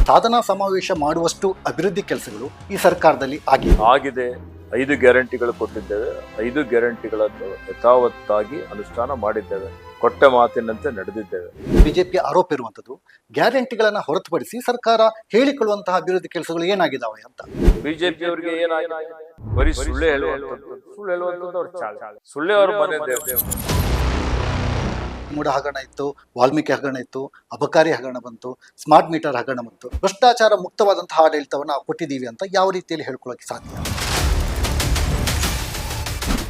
ಸಾಧನಾ ಸಮಾವೇಶ ಮಾಡುವಷ್ಟು ಅಭಿವೃದ್ಧಿ ಕೆಲಸಗಳು ಈ ಸರ್ಕಾರದಲ್ಲಿ ಆಗಿದೆ. 5 ಗ್ಯಾರಂಟಿಗಳು ಕೊಟ್ಟಿದ್ದೇವೆ. 5 ಗ್ಯಾರಂಟಿಗಳನ್ನು ಯಥಾವತ್ತಾಗಿ ಅನುಷ್ಠಾನ ಮಾಡಿದ್ದೇವೆ. ಕೊಟ್ಟ ಮಾತಿನಂತೆ ನಡೆದಿದ್ದೇವೆ. ಬಿಜೆಪಿ ಆರೋಪ ಇರುವಂತದ್ದು ಗ್ಯಾರಂಟಿಗಳನ್ನ ಹೊರತುಪಡಿಸಿ ಸರ್ಕಾರ ಹೇಳಿಕೊಳ್ಳುವಂತಹ ಅಭಿವೃದ್ಧಿ ಕೆಲಸಗಳು ಏನಾಗಿದ್ದಾವೆ ಅಂತ. ಬಿಜೆಪಿ ಅವರಿಗೆ ಏನಾಗಿದೆ? ಬರೀ ಸುಳ್ಳು ಹೇಳುವಂತದ್ದು ಅವ್ರ ಚಾಳ. ಸುಳ್ಳೆ ಅವ್ರ ಮನೆ ದೇವರು. ಮೂಡ ಹಗರಣ ಇತ್ತು, ವಾಲ್ಮೀಕಿ ಹಗರಣ ಇತ್ತು, ಅಬಕಾರಿ ಹಗರಣ ಬಂತು, ಸ್ಮಾರ್ಟ್ ಮೀಟರ್ ಹಗರಣ ಬಂತು. ಭ್ರಷ್ಟಾಚಾರ ಮುಕ್ತವಾದಂತಹ ಆಡಳಿತವನ್ನ ಕೊಟ್ಟಿದ್ದೀವಿ ಅಂತ ಯಾವ ರೀತಿಯಲ್ಲಿ ಹೇಳ್ಕೊಳ್ಳೋಕೆ ಸಾಧ್ಯ?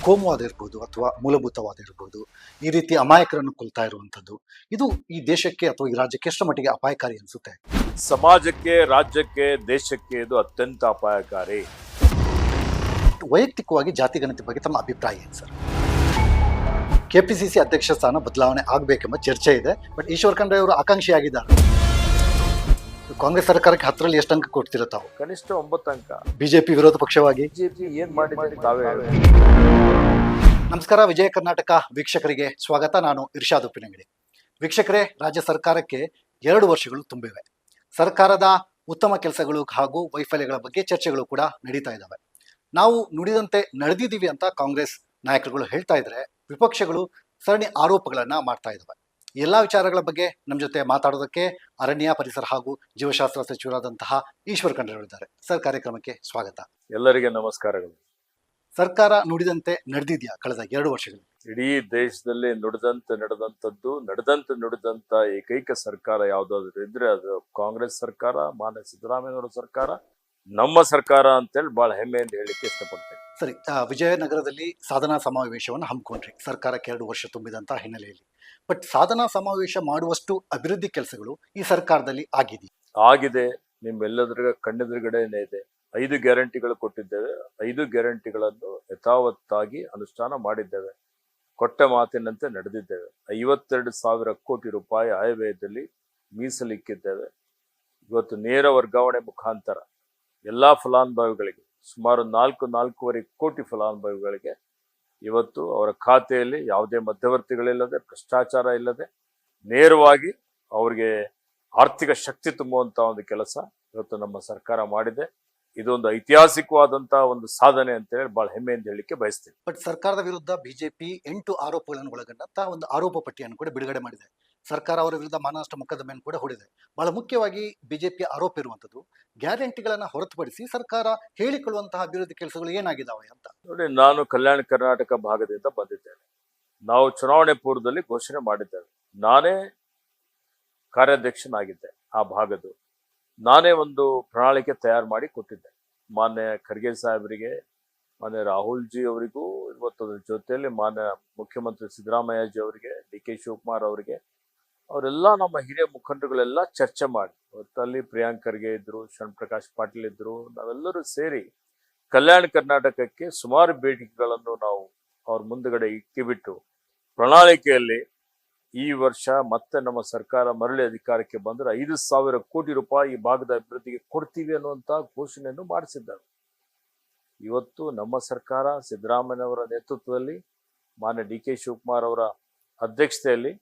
ಕೋಮುವಾದ ಇರ್ಬೋದು ಅಥವಾ ಮೂಲಭೂತವಾದ ಇರ್ಬೋದು, ಈ ರೀತಿ ಅಮಾಯಕರನ್ನು ಕೊಲ್ತಾ ಇರುವಂಥದ್ದು, ಇದು ಈ ದೇಶಕ್ಕೆ ಅಥವಾ ಈ ರಾಜ್ಯಕ್ಕೆ ಎಷ್ಟು ಮಟ್ಟಿಗೆ ಅಪಾಯಕಾರಿ ಅನಿಸುತ್ತೆ? ಸಮಾಜಕ್ಕೆ, ರಾಜ್ಯಕ್ಕೆ, ದೇಶಕ್ಕೆ ಇದು ಅತ್ಯಂತ ಅಪಾಯಕಾರಿ. ವೈಯಕ್ತಿಕವಾಗಿ ಜಾತಿಗಣತಿ ಬಗ್ಗೆ ತಮ್ಮ ಅಭಿಪ್ರಾಯ ಏನು ಸರ್? ಕೆಪಿಸಿಸಿ ಅಧ್ಯಕ್ಷ ಸ್ಥಾನ ಬದಲಾವಣೆ ಆಗಬೇಕೆಂಬ ಚರ್ಚೆ ಇದೆ. ಬಟ್ ಈಶ್ವರ್ ಖಂಡ್ರೆ ಅವರು ಆಕಾಂಕ್ಷಿಯಾಗಿದ್ದಾರೆ. ಕಾಂಗ್ರೆಸ್ ಸರ್ಕಾರಕ್ಕೆ 10ರಲ್ಲಿ ಎಷ್ಟು ಅಂಕ ಕೊಡ್ತಿರೋ ತಾವು? ಕನಿಷ್ಠ 9 ಅಂಕ. ಬಿಜೆಪಿ ವಿರೋಧ ಪಕ್ಷವಾಗಿ ಬಿಜೆಪಿ ಏನ್ ಮಾಡಿದೆ ತಾವೇ ಹೇಳಿ. ನಮಸ್ಕಾರ, ವಿಜಯ ಕರ್ನಾಟಕ ವೀಕ್ಷಕರಿಗೆ ಸ್ವಾಗತ. ನಾನು ಇರ್ಷಾದ್ ಉಪ್ಪಿನಂಗಡಿ. ವೀಕ್ಷಕರೇ, ರಾಜ್ಯ ಸರ್ಕಾರಕ್ಕೆ 2 ವರ್ಷಗಳು ತುಂಬಿವೆ. ಸರ್ಕಾರದ ಉತ್ತಮ ಕೆಲಸಗಳು ಹಾಗೂ ವೈಫಲ್ಯಗಳ ಬಗ್ಗೆ ಚರ್ಚೆಗಳು ಕೂಡ ನಡೀತಾ ಇದ್ದಾವೆ. ನಾವು ನುಡಿದಂತೆ ನಡೆದಿದ್ದೀವಿ ಅಂತ ಕಾಂಗ್ರೆಸ್ ನಾಯಕರುಗಳು ಹೇಳ್ತಾ ಇದ್ರೆ, ವಿಪಕ್ಷಗಳು ಸರಣಿ ಆರೋಪಗಳನ್ನ ಮಾಡ್ತಾ ಇದ್ದಾವೆ. ಎಲ್ಲಾ ವಿಚಾರಗಳ ಬಗ್ಗೆ ನಮ್ಮ ಜೊತೆ ಮಾತಾಡೋದಕ್ಕೆ ಅರಣ್ಯ, ಪರಿಸರ ಹಾಗೂ ಜೀವಶಾಸ್ತ್ರ ಸಚಿವರಾದಂತಹ ಈಶ್ವರ್ ಖಂಡ್ರೆ ಇದ್ದಾರೆ. ಸರ್, ಕಾರ್ಯಕ್ರಮಕ್ಕೆ ಸ್ವಾಗತ. ಎಲ್ಲರಿಗೆ ನಮಸ್ಕಾರಗಳು. ಸರ್ಕಾರ ನುಡಿದಂತೆ ನಡೆದಿದ್ಯಾ ಕಳೆದ 2 ವರ್ಷಗಳು? ಇಡೀ ದೇಶದಲ್ಲಿ ನುಡಿದಂತ ಏಕೈಕ ಸರ್ಕಾರ ಯಾವ್ದಾದ್ರು ಇದ್ರೆ ಅದು ಕಾಂಗ್ರೆಸ್ ಸರ್ಕಾರ, ಮಾನ್ಯ ಸಿದ್ದರಾಮಯ್ಯನವರ ಸರ್ಕಾರ, ನಮ್ಮ ಸರ್ಕಾರ ಅಂತೇಳಿ ಬಹಳ ಹೆಮ್ಮೆಯಿಂದ ಹೇಳಿಕ್ಕೆ ಇಷ್ಟಪಡ್ತೇನೆ. ಸರಿ, ವಿಜಯನಗರದಲ್ಲಿ ಸಾಧನಾ ಸಮಾವೇಶವನ್ನು ಹಮ್ಮಿಕೊಂಡ್ರಿ ಸರ್ಕಾರಕ್ಕೆ 2 ವರ್ಷ ತುಂಬಿದಂತ ಹಿನ್ನೆಲೆಯಲ್ಲಿ. ಬಟ್ ಸಾಧನಾ ಸಮಾವೇಶ ಮಾಡುವಷ್ಟು ಅಭಿವೃದ್ಧಿ ಕೆಲಸಗಳು ಈ ಸರ್ಕಾರದಲ್ಲಿ ಆಗಿದೆ. ನಿಮ್ಮೆಲ್ಲದ್ರ ಕಣ್ಣೆದುರುಗಡೆನೇ ಇದೆ. 5 ಗ್ಯಾರಂಟಿಗಳು ಕೊಟ್ಟಿದ್ದೇವೆ. 5 ಗ್ಯಾರಂಟಿಗಳನ್ನು ಯಥಾವತ್ತಾಗಿ ಅನುಷ್ಠಾನ ಮಾಡಿದ್ದೇವೆ. ಕೊಟ್ಟ ಮಾತಿನಂತೆ ನಡೆದಿದ್ದೇವೆ. 52,000 ಕೋಟಿ ರೂಪಾಯಿ ಆಯವ್ಯಯದಲ್ಲಿ ಮೀಸಲಿಕ್ಕಿದ್ದೇವೆ. ಇವತ್ತು ನೇರ ವರ್ಗಾವಣೆ ಮುಖಾಂತರ ಎಲ್ಲಾ ಫಲಾನುಭವಿಗಳಿಗೆ ಸುಮಾರು 4.5 ಕೋಟಿ ಫಲಾನುಭವಿಗಳಿಗೆ ಇವತ್ತು ಅವರ ಖಾತೆಯಲ್ಲಿ ಯಾವುದೇ ಮಧ್ಯವರ್ತಿಗಳಿಲ್ಲದೆ, ಭ್ರಷ್ಟಾಚಾರ ಇಲ್ಲದೆ ನೇರವಾಗಿ ಅವರಿಗೆ ಆರ್ಥಿಕ ಶಕ್ತಿ ತುಂಬುವಂತ ಒಂದು ಕೆಲಸ ಇವತ್ತು ನಮ್ಮ ಸರ್ಕಾರ ಮಾಡಿದೆ. ಇದೊಂದು ಐತಿಹಾಸಿಕವಾದಂತಹ ಒಂದು ಸಾಧನೆ ಅಂತ ಹೇಳಿ ಬಹಳ ಹೆಮ್ಮೆಯಿಂದ ಹೇಳಲಿಕ್ಕೆ ಬಯಸ್ತೀನಿ. ಬಟ್ ಸರ್ಕಾರದ ವಿರುದ್ಧ ಬಿಜೆಪಿ 8 ಆರೋಪಗಳನ್ನು ಒಳಗೊಂಡಂತಹ ಒಂದು ಆರೋಪ ಪಟ್ಟಿಯನ್ನು ಕೂಡ ಬಿಡುಗಡೆ ಮಾಡಿದೆ. ಸರ್ಕಾರ ಅವರ ವಿರುದ್ಧ ಮಾನನಷ್ಟ ಮೊಕದ್ದಮೆಯನ್ನು ಕೂಡ ಹೂಡಿದೆ. ಬಹಳ ಮುಖ್ಯವಾಗಿ ಬಿಜೆಪಿ ಆರೋಪ ಇರುವಂತದ್ದು ಗ್ಯಾರಂಟಿಗಳನ್ನ ಹೊರತುಪಡಿಸಿ ಸರ್ಕಾರ ಹೇಳಿಕೊಳ್ಳುವಂತಹ ಅಭಿವೃದ್ಧಿ ಕೆಲಸಗಳು ಏನಾಗಿದ್ದಾವೆ ಅಂತ. ನೋಡಿ, ನಾನು ಕಲ್ಯಾಣ ಕರ್ನಾಟಕ ಭಾಗದಿಂದ ಬಂದಿದ್ದೇನೆ. ನಾವು ಚುನಾವಣೆ ಪೂರ್ವದಲ್ಲಿ ಘೋಷಣೆ ಮಾಡಿದ್ದೇವೆ. ನಾನೇ ಕಾರ್ಯಾಧ್ಯಕ್ಷನಾಗಿದ್ದೆ ಆ ಭಾಗದ್ದು. ನಾನೇ ಒಂದು ಪ್ರಣಾಳಿಕೆ ತಯಾರು ಮಾಡಿ ಕೊಟ್ಟಿದ್ದೆ ಮಾನ್ಯ ಖರ್ಗೆ ಸಾಹೇಬರಿಗೆ, ಮಾನ್ಯ ರಾಹುಲ್ ಜಿ ಅವರಿಗೂ, ಇವತ್ತು ಜೊತೆಯಲ್ಲಿ ಮಾನ್ಯ ಮುಖ್ಯಮಂತ್ರಿ ಸಿದ್ದರಾಮಯ್ಯ ಜಿ ಅವರಿಗೆ, ಡಿ ಕೆ ಶಿವಕುಮಾರ್ ಅವರಿಗೆ, ಅವರೆಲ್ಲ ನಮ್ಮ ಹಿರಿಯ ಮುಖಂಡರುಗಳೆಲ್ಲ ಚರ್ಚೆ ಮಾಡಿ, ಅವತ್ತಲ್ಲಿ ಪ್ರಿಯಾಂಕ್ ಖರ್ಗೆ ಇದ್ರು, ಶರಣ್ ಪ್ರಕಾಶ್ ಪಾಟೀಲ್ ಇದ್ರು, ನಾವೆಲ್ಲರೂ ಸೇರಿ ಕಲ್ಯಾಣ ಕರ್ನಾಟಕಕ್ಕೆ ಸುಮಾರು ಬೇಡಿಕೆಗಳನ್ನು ನಾವು ಅವ್ರ ಮುಂದುಗಡೆ ಇಕ್ಕಿಬಿಟ್ಟು ಪ್ರಣಾಳಿಕೆಯಲ್ಲಿ ಈ ವರ್ಷ ಮತ್ತೆ ನಮ್ಮ ಸರ್ಕಾರ ಮರಳಿ ಅಧಿಕಾರಕ್ಕೆ ಬಂದ್ರೆ 5,000 ಕೋಟಿ ರೂಪಾಯಿ ಈ ಭಾಗದ ಅಭಿವೃದ್ಧಿಗೆ ಕೊಡ್ತೀವಿ ಅನ್ನುವಂತ ಘೋಷಣೆಯನ್ನು ಮಾಡಿಸಿದ್ದಾರೆ. ಇವತ್ತು ನಮ್ಮ ಸರ್ಕಾರ ಸಿದ್ದರಾಮಯ್ಯನವರ ನೇತೃತ್ವದಲ್ಲಿ, ಮಾನ್ಯ ಡಿ ಕೆ ಶಿವಕುಮಾರ್ ಅವರ ಅಧ್ಯಕ್ಷತೆಯಲ್ಲಿ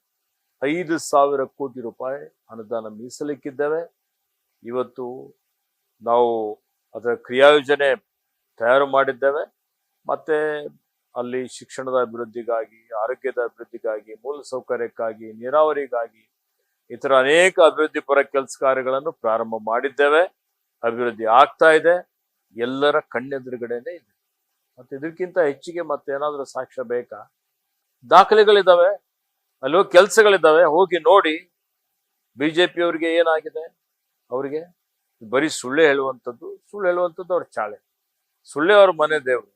5,000 ಕೋಟಿ ರೂಪಾಯಿ ಅನುದಾನ ಮೀಸಲಿಕ್ಕಿದ್ದೇವೆ. ಇವತ್ತು ನಾವು ಅದರ ಕ್ರಿಯಾಯೋಜನೆ ತಯಾರು ಮಾಡಿದ್ದೇವೆ. ಮತ್ತೆ ಅಲ್ಲಿ ಶಿಕ್ಷಣದ ಅಭಿವೃದ್ಧಿಗಾಗಿ, ಆರೋಗ್ಯದ ಅಭಿವೃದ್ಧಿಗಾಗಿ, ಮೂಲಸೌಕರ್ಯಕ್ಕಾಗಿ, ನೀರಾವರಿಗಾಗಿ, ಇತರ ಅನೇಕ ಅಭಿವೃದ್ಧಿ ಪರ ಕೆಲಸ ಕಾರ್ಯಗಳನ್ನು ಪ್ರಾರಂಭ ಮಾಡಿದ್ದೇವೆ. ಅಭಿವೃದ್ಧಿ ಆಗ್ತಾ ಇದೆ, ಎಲ್ಲರ ಕಣ್ಣೆದುರುಗಡೆನೆ ಇದೆ. ಮತ್ತೆ ಇದಕ್ಕಿಂತ ಹೆಚ್ಚಿಗೆ ಮತ್ತೇನಾದ್ರೂ ಸಾಕ್ಷ್ಯ ಬೇಕಾ? ದಾಖಲೆಗಳಿದ್ದಾವೆ, ಅಲ್ಲೋ ಕೆಲಸಗಳಿದ್ದಾವೆ, ಹೋಗಿ ನೋಡಿ. ಬಿಜೆಪಿ ಅವರಿಗೆ ಏನಾಗಿದೆ? ಅವರಿಗೆ ಬರೀ ಸುಳ್ಳು ಹೇಳುವಂಥದ್ದು ಅವ್ರ ಚಾಳೆ. ಸುಳ್ಳೆ ಅವ್ರ ಮನೆ ದೇವರು.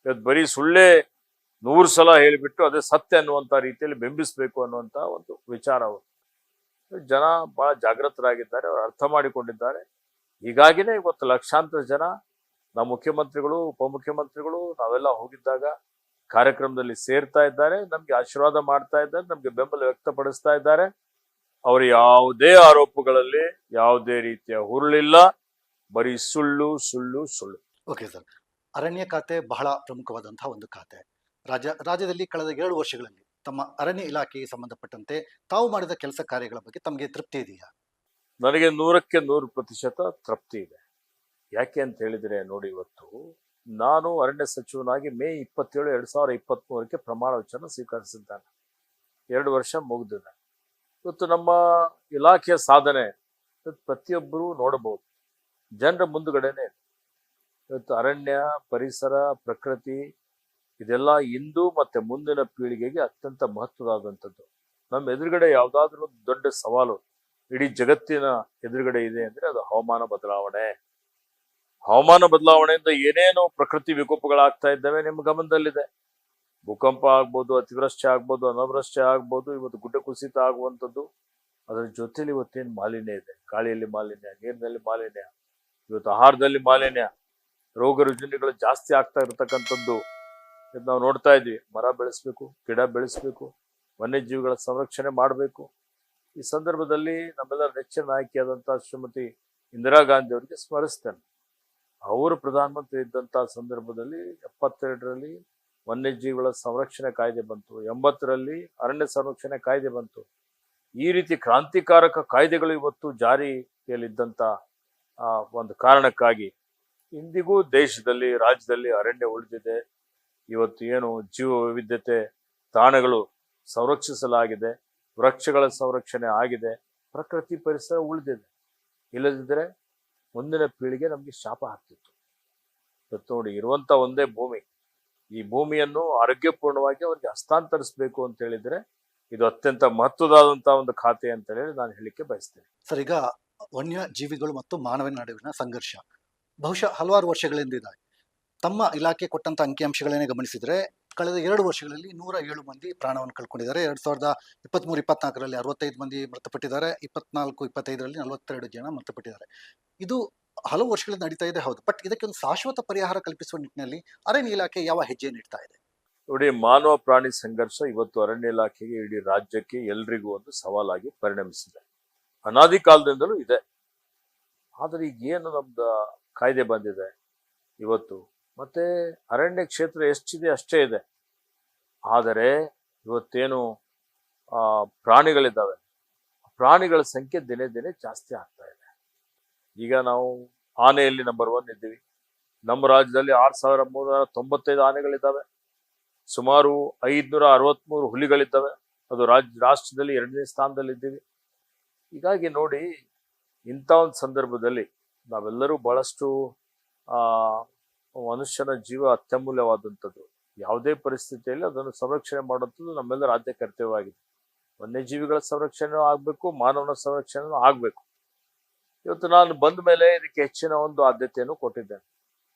ಇವತ್ತು ಬರೀ ಸುಳ್ಳೇ 100 ಸಲ ಹೇಳಿಬಿಟ್ಟು ಅದೇ ಸತ್ಯ ಅನ್ನುವಂಥ ರೀತಿಯಲ್ಲಿ ಬಿಂಬಿಸ್ಬೇಕು ಅನ್ನುವಂಥ ಒಂದು ವಿಚಾರ ಅವರು. ಜನ ಬಹಳ ಜಾಗೃತರಾಗಿದ್ದಾರೆ, ಅವರು ಅರ್ಥ ಮಾಡಿಕೊಂಡಿದ್ದಾರೆ. ಹೀಗಾಗಿನೇ ಇವತ್ತು ಲಕ್ಷಾಂತರ ಜನ ನಮ್ಮ ಮುಖ್ಯಮಂತ್ರಿಗಳು, ಉಪಮುಖ್ಯಮಂತ್ರಿಗಳು ನಾವೆಲ್ಲ ಹೋಗಿದ್ದಾಗ ಕಾರ್ಯಕ್ರಮದಲ್ಲಿ ಸೇರ್ತಾ ಇದ್ದಾರೆ, ನಮ್ಗೆ ಆಶೀರ್ವಾದ ಮಾಡ್ತಾ ಇದ್ದಾರೆ, ನಮ್ಗೆ ಬೆಂಬಲ ವ್ಯಕ್ತಪಡಿಸ್ತಾ ಇದ್ದಾರೆ. ಅವರು ಯಾವುದೇ ಆರೋಪಗಳಲ್ಲಿ ಯಾವುದೇ ರೀತಿಯ ಹುರುಳಿಲ್ಲ, ಬರೀ ಸುಳ್ಳು. ಓಕೆ ಸರ್, ಅರಣ್ಯ ಖಾತೆ ಬಹಳ ಪ್ರಮುಖವಾದಂತಹ ಒಂದು ಖಾತೆ. ರಾಜ್ಯದಲ್ಲಿ ಕಳೆದ 2 ವರ್ಷಗಳಲ್ಲಿ ತಮ್ಮ ಅರಣ್ಯ ಇಲಾಖೆಗೆ ಸಂಬಂಧಪಟ್ಟಂತೆ ತಾವು ಮಾಡಿದ ಕೆಲಸ ಕಾರ್ಯಗಳ ಬಗ್ಗೆ ತಮಗೆ ತೃಪ್ತಿ ಇದೆಯಾ? ನನಗೆ 100% ತೃಪ್ತಿ ಇದೆ. ಯಾಕೆ ಅಂತ ಹೇಳಿದ್ರೆ ನೋಡಿ, ಇವತ್ತು ನಾನು ಅರಣ್ಯ ಸಚಿವನಾಗಿ ಮೇ 27, 2023ಕ್ಕೆ ಪ್ರಮಾಣ ವಚನ ಸ್ವೀಕರಿಸಿದ್ದಾನೆ. 2 ವರ್ಷ ಮುಗಿದಿದೆ. ಇವತ್ತು ನಮ್ಮ ಇಲಾಖೆಯ ಸಾಧನೆ ಪ್ರತಿಯೊಬ್ಬರು ನೋಡಬಹುದು, ಜನರ ಮುಂದುಗಡೆನೆ ಇದೆ. ಇವತ್ತು ಅರಣ್ಯ, ಪರಿಸರ, ಪ್ರಕೃತಿ ಇದೆಲ್ಲ ಇಂದು ಮತ್ತೆ ಮುಂದಿನ ಪೀಳಿಗೆಗೆ ಅತ್ಯಂತ ಮಹತ್ವವಾದಂಥದ್ದು. ನಮ್ಮ ಎದುರುಗಡೆ ಯಾವುದಾದ್ರೂ ಒಂದು ದೊಡ್ಡ ಸವಾಲು ಇಡೀ ಜಗತ್ತಿನ ಎದುರುಗಡೆ ಇದೆ ಅಂದ್ರೆ ಅದು ಹವಾಮಾನ ಬದಲಾವಣೆ. ಹವಾಮಾನ ಬದಲಾವಣೆಯಿಂದ ಏನೇನೋ ಪ್ರಕೃತಿ ವಿಕೋಪಗಳಾಗ್ತಾ ಇದ್ದಾವೆ ನಿಮ್ಮ ಗಮನದಲ್ಲಿದೆ. ಭೂಕಂಪ ಆಗ್ಬೋದು, ಅತಿವೃಷ್ಟಿ ಆಗ್ಬೋದು, ಅನಾವೃಷ್ಟಿ ಆಗ್ಬೋದು, ಇವತ್ತು ಗುಡ್ಡ ಕುಸಿತ ಆಗುವಂಥದ್ದು. ಅದರ ಜೊತೆಲಿ ಇವತ್ತೇನು ಮಾಲಿನ್ಯ ಇದೆ, ಗಾಳಿಯಲ್ಲಿ ಮಾಲಿನ್ಯ, ನೀರಿನಲ್ಲಿ ಮಾಲಿನ್ಯ, ಇವತ್ತು ಆಹಾರದಲ್ಲಿ ಮಾಲಿನ್ಯ, ರೋಗ ರುಜಿನಗಳು ಜಾಸ್ತಿ ಆಗ್ತಾ ಇರತಕ್ಕಂಥದ್ದು ಇದು ನಾವು ನೋಡ್ತಾ ಇದ್ವಿ. ಮರ ಬೆಳೆಸ್ಬೇಕು, ಗಿಡ ಬೆಳೆಸ್ಬೇಕು, ವನ್ಯಜೀವಿಗಳ ಸಂರಕ್ಷಣೆ ಮಾಡಬೇಕು. ಈ ಸಂದರ್ಭದಲ್ಲಿ ನಮ್ಮೆಲ್ಲರ ನೆಚ್ಚಿನ ನಾಯಕಿಯಾದಂತಹ ಶ್ರೀಮತಿ ಇಂದಿರಾ ಗಾಂಧಿ ಅವರಿಗೆ ಸ್ಮರಿಸ್ತೇನೆ. ಅವರು ಪ್ರಧಾನಮಂತ್ರಿ ಇದ್ದಂತಹ ಸಂದರ್ಭದಲ್ಲಿ 72ರಲ್ಲಿ ವನ್ಯಜೀವಿಗಳ ಸಂರಕ್ಷಣೆ ಕಾಯ್ದೆ ಬಂತು, 80ರಲ್ಲಿ ಅರಣ್ಯ ಸಂರಕ್ಷಣೆ ಕಾಯ್ದೆ ಬಂತು. ಈ ರೀತಿ ಕ್ರಾಂತಿಕಾರಕ ಕಾಯ್ದೆಗಳು ಇವತ್ತು ಜಾರಿಯಲ್ಲಿದ್ದಂತ ಒಂದು ಕಾರಣಕ್ಕಾಗಿ ಇಂದಿಗೂ ದೇಶದಲ್ಲಿ, ರಾಜ್ಯದಲ್ಲಿ ಅರಣ್ಯ ಉಳಿದಿದೆ. ಇವತ್ತು ಏನು ಜೀವ ವೈವಿಧ್ಯತೆ ತಾಣಗಳು ಸಂರಕ್ಷಿಸಲಾಗಿದೆ, ವೃಕ್ಷಗಳ ಸಂರಕ್ಷಣೆ ಆಗಿದೆ, ಪ್ರಕೃತಿ ಪರಿಸರ ಉಳಿದಿದೆ. ಇಲ್ಲದಿದ್ದರೆ ಮುಂದಿನ ಪೀಳಿಗೆ ನಮಗೆ ಶಾಪ ಆಗ್ತಿತ್ತು. ಇವತ್ತು ನೋಡಿ, ಇರುವಂತ ಒಂದೇ ಭೂಮಿ, ಈ ಭೂಮಿಯನ್ನು ಆರೋಗ್ಯಪೂರ್ಣವಾಗಿ ಅವ್ರಿಗೆ ಹಸ್ತಾಂತರಿಸಬೇಕು ಅಂತ ಹೇಳಿದ್ರೆ ಇದು ಅತ್ಯಂತ ಮಹತ್ವದಾದಂತಹ ಒಂದು ಖಾತೆ ಅಂತ ಹೇಳಿ ನಾನು ಹೇಳಿಕ್ಕೆ ಬಯಸ್ತೇನೆ. ಸರ್, ಈಗ ವನ್ಯ ಜೀವಿಗಳು ಮತ್ತು ಮಾನವನ ನಡುವಿನ ಸಂಘರ್ಷ ಬಹುಶಃ ಹಲವಾರು ವರ್ಷಗಳಿಂದ ಇದೆ. ತಮ್ಮ ಇಲಾಖೆ ಕೊಟ್ಟಂತ ಅಂಕಿಅಂಶಗಳನ್ನೇ ಗಮನಿಸಿದ್ರೆ ಕಳೆದ 2 ವರ್ಷಗಳಲ್ಲಿ 107 ಮಂದಿ ಪ್ರಾಣವನ್ನು ಕಳ್ಕೊಂಡಿದ್ದಾರೆ. 2023-24ರಲ್ಲಿ 65 ಮಂದಿ ಮೃತಪಟ್ಟಿದ್ದಾರೆ. 24-25ರಲ್ಲಿ 42 ಜನ ಮೃತಪಟ್ಟಿದ್ದಾರೆ. ಇದು ಹಲವು ವರ್ಷಗಳಿಂದ ನಡೀತಾ ಇದೆ, ಹೌದು. ಬಟ್ ಇದಕ್ಕೆ ಒಂದು ಶಾಶ್ವತ ಪರಿಹಾರ ಕಲ್ಪಿಸುವ ನಿಟ್ಟಿನಲ್ಲಿ ಅರಣ್ಯ ಇಲಾಖೆ ಯಾವ ಹೆಜ್ಜೆ ನೀಡ್ತಾ ಇದೆ? ನೋಡಿ, ಮಾನವ ಪ್ರಾಣಿ ಸಂಘರ್ಷ ಇವತ್ತು ಅರಣ್ಯ ಇಲಾಖೆಗೆ, ಇಡೀ ರಾಜ್ಯಕ್ಕೆ, ಎಲ್ರಿಗೂ ಒಂದು ಸವಾಲಾಗಿ ಪರಿಣಮಿಸಿದೆ. ಅನಾದಿ ಕಾಲದಿಂದಲೂ ಇದೆ. ಆದ್ರೆ ಈಗ ಏನು ನಮ್ದು ಕಾಯ್ದೆ ಬಂದಿದೆ ಇವತ್ತು, ಮತ್ತೆ ಅರಣ್ಯ ಕ್ಷೇತ್ರ ಎಷ್ಟಿದೆ ಅಷ್ಟೇ ಇದೆ. ಆದರೆ ಇವತ್ತೇನು ಪ್ರಾಣಿಗಳಿದ್ದಾವೆ, ಪ್ರಾಣಿಗಳ ಸಂಖ್ಯೆ ದಿನೇ ದಿನೇ ಜಾಸ್ತಿ ಆಗ್ತಾ ಇದೆ. ಈಗ ನಾವು ಆನೆಯಲ್ಲಿ ನಂಬರ್ 1 ಇದ್ದೀವಿ. ನಮ್ಮ ರಾಜ್ಯದಲ್ಲಿ 6395 ಆನೆಗಳಿದ್ದಾವೆ. ಸುಮಾರು 563 ಹುಲಿಗಳಿದ್ದಾವೆ. ಅದು ರಾಷ್ಟ್ರದಲ್ಲಿ 2ನೇ ಸ್ಥಾನದಲ್ಲಿ ಇದ್ದೀವಿ. ಹೀಗಾಗಿ ನೋಡಿ, ಇಂಥ ಒಂದು ಸಂದರ್ಭದಲ್ಲಿ ನಾವೆಲ್ಲರೂ ಬಹಳಷ್ಟು ಮನುಷ್ಯನ ಜೀವ ಅತ್ಯಮೂಲ್ಯವಾದಂಥದ್ದು. ಯಾವುದೇ ಪರಿಸ್ಥಿತಿಯಲ್ಲಿ ಅದನ್ನು ಸಂರಕ್ಷಣೆ ಮಾಡುವಂಥದ್ದು ನಮ್ಮೆಲ್ಲರ ಆದ್ಯ ಕರ್ತವ್ಯವಾಗಿದೆ. ವನ್ಯಜೀವಿಗಳ ಸಂರಕ್ಷಣೆ ಆಗ್ಬೇಕು, ಮಾನವನ ಸಂರಕ್ಷಣೆ ಆಗ್ಬೇಕು. ಇವತ್ತು ನಾನು ಬಂದ ಮೇಲೆ ಇದಕ್ಕೆ ಹೆಚ್ಚಿನ ಒಂದು ಆದ್ಯತೆಯನ್ನು ಕೊಟ್ಟಿದ್ದೇನೆ.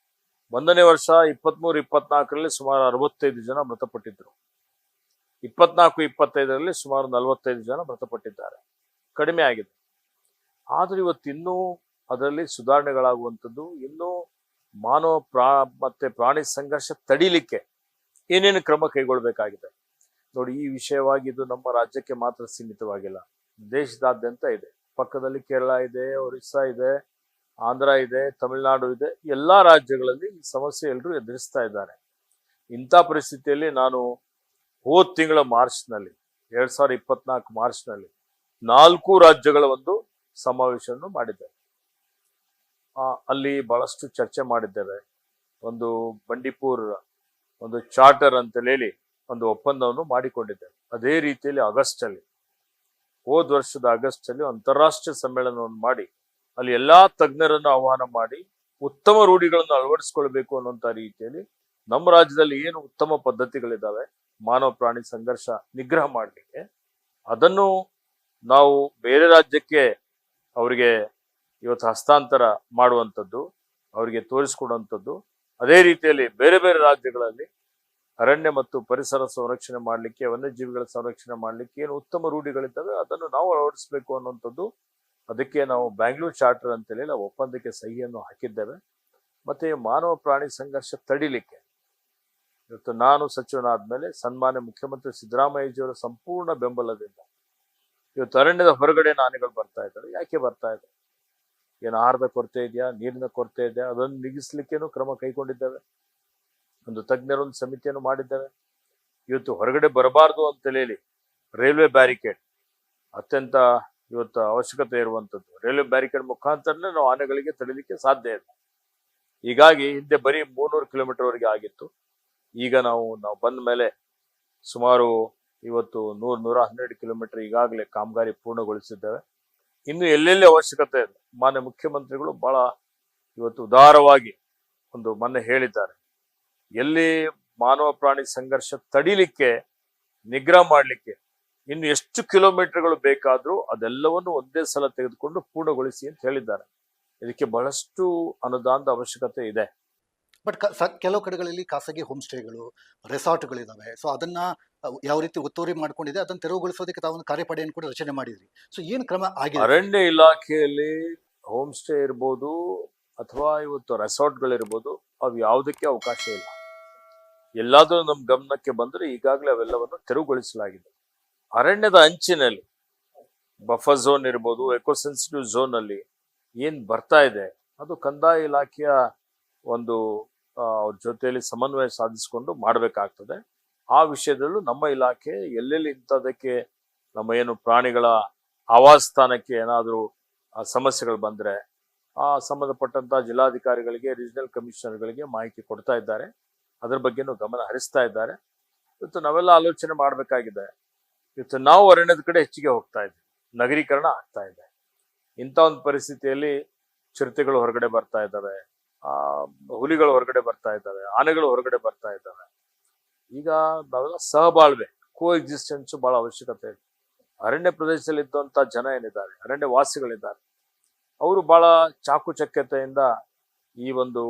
1ನೇ ವರ್ಷ 23-24ರಲ್ಲಿ ಸುಮಾರು 65 ಜನ ಮೃತಪಟ್ಟಿದ್ರು. 24-25ರಲ್ಲಿ ಸುಮಾರು 45 ಜನ ಮೃತಪಟ್ಟಿದ್ದಾರೆ. ಕಡಿಮೆ ಆಗಿದೆ. ಆದ್ರೆ ಇವತ್ತು ಇನ್ನೂ ಅದರಲ್ಲಿ ಸುಧಾರಣೆಗಳಾಗುವಂಥದ್ದು, ಇನ್ನೂ ಮಾನವ ಮತ್ತೆ ಪ್ರಾಣಿ ಸಂಘರ್ಷ ತಡಿಲಿಕ್ಕೆ ಏನೇನು ಕ್ರಮ ಕೈಗೊಳ್ಬೇಕಾಗಿದೆ. ನೋಡಿ, ಈ ವಿಷಯವಾಗಿ ಇದು ನಮ್ಮ ರಾಜ್ಯಕ್ಕೆ ಮಾತ್ರ ಸೀಮಿತವಾಗಿಲ್ಲ, ದೇಶದಾದ್ಯಂತ ಇದೆ. ಪಕ್ಕದಲ್ಲಿ ಕೇರಳ ಇದೆ, ಒರಿಸ್ಸಾ ಇದೆ, ಆಂಧ್ರ ಇದೆ, ತಮಿಳುನಾಡು ಇದೆ. ಎಲ್ಲಾ ರಾಜ್ಯಗಳಲ್ಲಿ ಈ ಸಮಸ್ಯೆ ಎಲ್ಲರೂ ಎದುರಿಸ್ತಾ ಇದ್ದಾರೆ. ಇಂಥ ಪರಿಸ್ಥಿತಿಯಲ್ಲಿ ನಾನು ಹೋದ ತಿಂಗಳ ಮಾರ್ಚ್ನಲ್ಲಿ 2024 ಮಾರ್ಚ್ನಲ್ಲಿ 4 ರಾಜ್ಯಗಳ ಒಂದು ಸಮಾವೇಶವನ್ನು ಮಾಡಿದ್ದೇವೆ. ಅಲ್ಲಿ ಬಹಳಷ್ಟು ಚರ್ಚೆ ಮಾಡಿದ್ದೇವೆ. ಒಂದು ಬಂಡೀಪುರ್ ಒಂದು ಚಾರ್ಟರ್ ಅಂತ ಹೇಳಿ ಒಂದು ಒಪ್ಪಂದವನ್ನು ಮಾಡಿಕೊಂಡಿದ್ದೇವೆ. ಅದೇ ರೀತಿಯಲ್ಲಿ ಹೋದ ವರ್ಷದ ಆಗಸ್ಟ್ ಅಲ್ಲಿ ಅಂತಾರಾಷ್ಟ್ರೀಯ ಸಮ್ಮೇಳನವನ್ನು ಮಾಡಿ ಅಲ್ಲಿ ಎಲ್ಲಾ ತಜ್ಞರನ್ನು ಆಹ್ವಾನ ಮಾಡಿ ಉತ್ತಮ ರೂಢಿಗಳನ್ನು ಅಳವಡಿಸಿಕೊಳ್ಬೇಕು ಅನ್ನುವಂತ ರೀತಿಯಲ್ಲಿ ನಮ್ಮ ರಾಜ್ಯದಲ್ಲಿ ಏನು ಉತ್ತಮ ಪದ್ಧತಿಗಳಿದ್ದಾವೆ ಮಾನವ ಪ್ರಾಣಿ ಸಂಘರ್ಷ ನಿಗ್ರಹ ಮಾಡಲಿಕ್ಕೆ, ಅದನ್ನು ನಾವು ಬೇರೆ ರಾಜ್ಯಕ್ಕೆ ಅವರಿಗೆ ಇವತ್ತು ಹಸ್ತಾಂತರ ಮಾಡುವಂಥದ್ದು, ಅವರಿಗೆ ತೋರಿಸ್ಕೊಡುವಂಥದ್ದು. ಅದೇ ರೀತಿಯಲ್ಲಿ ಬೇರೆ ಬೇರೆ ರಾಜ್ಯಗಳಲ್ಲಿ ಅರಣ್ಯ ಮತ್ತು ಪರಿಸರ ಸಂರಕ್ಷಣೆ ಮಾಡಲಿಕ್ಕೆ, ವನ್ಯಜೀವಿಗಳ ಸಂರಕ್ಷಣೆ ಮಾಡಲಿಕ್ಕೆ ಏನು ಉತ್ತಮ ರೂಢಿಗಳಿದ್ದಾವೆ ಅದನ್ನು ನಾವು ಅಳವಡಿಸಬೇಕು ಅನ್ನುವಂಥದ್ದು. ಅದಕ್ಕೆ ನಾವು ಬ್ಯಾಂಗ್ಳೂರ್ ಚಾರ್ಟರ್ ಅಂತೇಳಿ ನಾವು ಒಪ್ಪಂದಕ್ಕೆ ಸಹಿಯನ್ನು ಹಾಕಿದ್ದೇವೆ. ಮತ್ತೆ ಮಾನವ ಪ್ರಾಣಿ ಸಂಘರ್ಷ ತಡಿಲಿಕ್ಕೆ ಇವತ್ತು ನಾನು ಸಚಿವನಾದ್ಮೇಲೆ ಸನ್ಮಾನ್ಯ ಮುಖ್ಯಮಂತ್ರಿ ಸಿದ್ದರಾಮಯ್ಯಜಿಯವರ ಸಂಪೂರ್ಣ ಬೆಂಬಲದಿಂದ ಇವತ್ತು ಅರಣ್ಯದ ಹೊರಗಡೆ ಆನೆಗಳು ಬರ್ತಾ ಇದ್ದಾರೆ. ಯಾಕೆ ಬರ್ತಾ ಇದೆ? ಏನು ಆಹಾರದ ಕೊರತೆ ಇದೆಯಾ, ನೀರಿನ ಕೊರತೆ ಇದೆಯಾ? ಅದನ್ನು ನೀಗಿಸ್ಲಿಕ್ಕೇನು ಕ್ರಮ ಕೈಗೊಂಡಿದ್ದೇವೆ. ಒಂದು ತಜ್ಞರೊಂದು ಸಮಿತಿಯನ್ನು ಮಾಡಿದ್ದೇವೆ. ಇವತ್ತು ಹೊರಗಡೆ ಬರಬಾರ್ದು ಅಂತ ಹೇಳಿ ರೈಲ್ವೆ ಬ್ಯಾರಿಕೇಡ್ ಅತ್ಯಂತ ಇವತ್ತು ಅವಶ್ಯಕತೆ ಇರುವಂತದ್ದು. ರೈಲ್ವೆ ಬ್ಯಾರಿಕೇಡ್ ಮುಖಾಂತರನೇ ನಾವು ಆನೆಗಳಿಗೆ ತಡಿಲಿಕ್ಕೆ ಸಾಧ್ಯ ಇದೆ. ಹೀಗಾಗಿ ಹಿಂದೆ ಬರೀ 300 ಕಿಲೋಮೀಟರ್ ವರೆಗೆ ಆಗಿತ್ತು. ಈಗ ನಾವು ಬಂದ ಮೇಲೆ ಸುಮಾರು ಇವತ್ತು 100-112 ಕಿಲೋಮೀಟರ್ ಈಗಾಗಲೇ ಕಾಮಗಾರಿ ಪೂರ್ಣಗೊಳಿಸಿದ್ದೇವೆ. ಇನ್ನು ಎಲ್ಲೆಲ್ಲಿ ಅವಶ್ಯಕತೆ ಇದೆ, ಮಾನ್ಯ ಮುಖ್ಯಮಂತ್ರಿಗಳು ಬಹಳ ಇವತ್ತು ಉದಾರವಾಗಿ ಒಂದು ಮೊನ್ನೆ ಹೇಳಿದ್ದಾರೆ, ಎಲ್ಲಿ ಮಾನವ ಪ್ರಾಣಿ ಸಂಘರ್ಷ ತಡಿಲಿಕ್ಕೆ, ನಿಗ್ರಹ ಮಾಡಲಿಕ್ಕೆ ಇನ್ನು ಎಷ್ಟು ಕಿಲೋಮೀಟರ್ಗಳು ಬೇಕಾದ್ರೂ ಅದೆಲ್ಲವನ್ನು ಒಂದೇ ಸಲ ತೆಗೆದುಕೊಂಡು ಪೂರ್ಣಗೊಳಿಸಿ ಅಂತ ಹೇಳಿದ್ದಾರೆ. ಇದಕ್ಕೆ ಬಹಳಷ್ಟು ಅನುದಾನದ ಅವಶ್ಯಕತೆ ಇದೆ. ಬಟ್ ಕೆಲವು ಕಡೆಗಳಲ್ಲಿ ಖಾಸಗಿ ಹೋಮ್ ಸ್ಟೇಗಳು, ರೆಸಾರ್ಟ್ಗಳಿದಾವೆ. ಸೊ ಅದನ್ನ ಯಾವ ರೀತಿ ಒತ್ತುವರಿ ಮಾಡ್ಕೊಂಡಿದೆ, ಅದನ್ನ ತೆರವುಗೊಳಿಸೋದಕ್ಕೆ ತಾವೊಂದು ಕಾರ್ಯಪಡೆಯನ್ನು ಕೂಡ ರಚನೆ ಮಾಡಿದ್ರಿ. ಸೊ ಏನ್ ಕ್ರಮ ಆಗಿದೆ? ಅರಣ್ಯ ಇಲಾಖೆಯಲ್ಲಿ ಹೋಮ್ ಸ್ಟೇ ಇರ್ಬೋದು ಅಥವಾ ಇವತ್ತು ರೆಸಾರ್ಟ್ಗಳಿರ್ಬೋದು, ಅವು ಯಾವುದಕ್ಕೆ ಅವಕಾಶ ಇಲ್ಲ. ಎಲ್ಲಾದ್ರೂ ನಮ್ಮ ಗಮನಕ್ಕೆ ಬಂದ್ರೆ ಈಗಾಗಲೇ ಅವೆಲ್ಲವನ್ನು ತೆರವುಗೊಳಿಸಲಾಗಿದೆ. ಅರಣ್ಯದ ಅಂಚಿನಲ್ಲಿ ಬಫರ್ ಝೋನ್ ಇರ್ಬೋದು, ಎಕೋಸೆನ್ಸಿಟಿವ್ ಝೋನ್ ಅಲ್ಲಿ ಏನ್ ಬರ್ತಾ ಇದೆ ಅದು ಕಂದಾಯ ಇಲಾಖೆಯ ಒಂದು ಅವ್ರ ಜೊತೆಯಲ್ಲಿ ಸಮನ್ವಯ ಸಾಧಿಸಿಕೊಂಡು ಮಾಡಬೇಕಾಗ್ತದೆ. ಆ ವಿಷಯದಲ್ಲೂ ನಮ್ಮ ಇಲಾಖೆ ಎಲ್ಲೆಲ್ಲಿ ಇಂಥದಕ್ಕೆ ನಮ್ಮ ಏನು ಪ್ರಾಣಿಗಳ ಆವಾಸ ಸ್ಥಾನಕ್ಕೆ ಏನಾದರೂ ಸಮಸ್ಯೆಗಳು ಬಂದ್ರೆ ಆ ಸಂಬಂಧಪಟ್ಟಂತ ಜಿಲ್ಲಾಧಿಕಾರಿಗಳಿಗೆ, ರೀಜನಲ್ ಕಮಿಷನರ್ಗಳಿಗೆ ಮಾಹಿತಿ ಕೊಡ್ತಾ ಇದ್ದಾರೆ. ಅದ್ರ ಬಗ್ಗೆನೂ ಗಮನ ಹರಿಸ್ತಾ ಇದ್ದಾರೆ. ಇವತ್ತು ನಾವೆಲ್ಲ ಆಲೋಚನೆ ಮಾಡಬೇಕಾಗಿದೆ. ಇವತ್ತು ನಾವು ಅರಣ್ಯದ ಕಡೆ ಹೆಚ್ಚಿಗೆ ಹೋಗ್ತಾ ಇದ್ದೀವಿ, ನಗರೀಕರಣ ಆಗ್ತಾ ಇದೆ. ಇಂಥ ಒಂದು ಪರಿಸ್ಥಿತಿಯಲ್ಲಿ ಚಿರತೆಗಳು ಹೊರಗಡೆ ಬರ್ತಾ ಇದ್ದಾವೆ, ಹುಲಿಗಳು ಹೊರಗಡೆ ಬರ್ತಾ ಇದ್ದಾವೆ, ಆನೆಗಳು ಹೊರಗಡೆ ಬರ್ತಾ ಇದ್ದಾವೆ. ಈಗ ನಾವೆಲ್ಲ ಸಹಬಾಳ್ವೆ, ಕೋ ಎಕ್ಸಿಸ್ಟೆನ್ಸ್ ಬಹಳ ಅವಶ್ಯಕತೆ ಇದೆ. ಅರಣ್ಯ ಪ್ರದೇಶದಲ್ಲಿ ಇದ್ದಂತ ಜನ ಏನಿದ್ದಾರೆ, ಅರಣ್ಯ ವಾಸಿಗಳಿದ್ದಾರೆ, ಅವರು ಬಹಳ ಚಾಕುಚಕ್ಯತೆಯಿಂದ ಈ ಒಂದು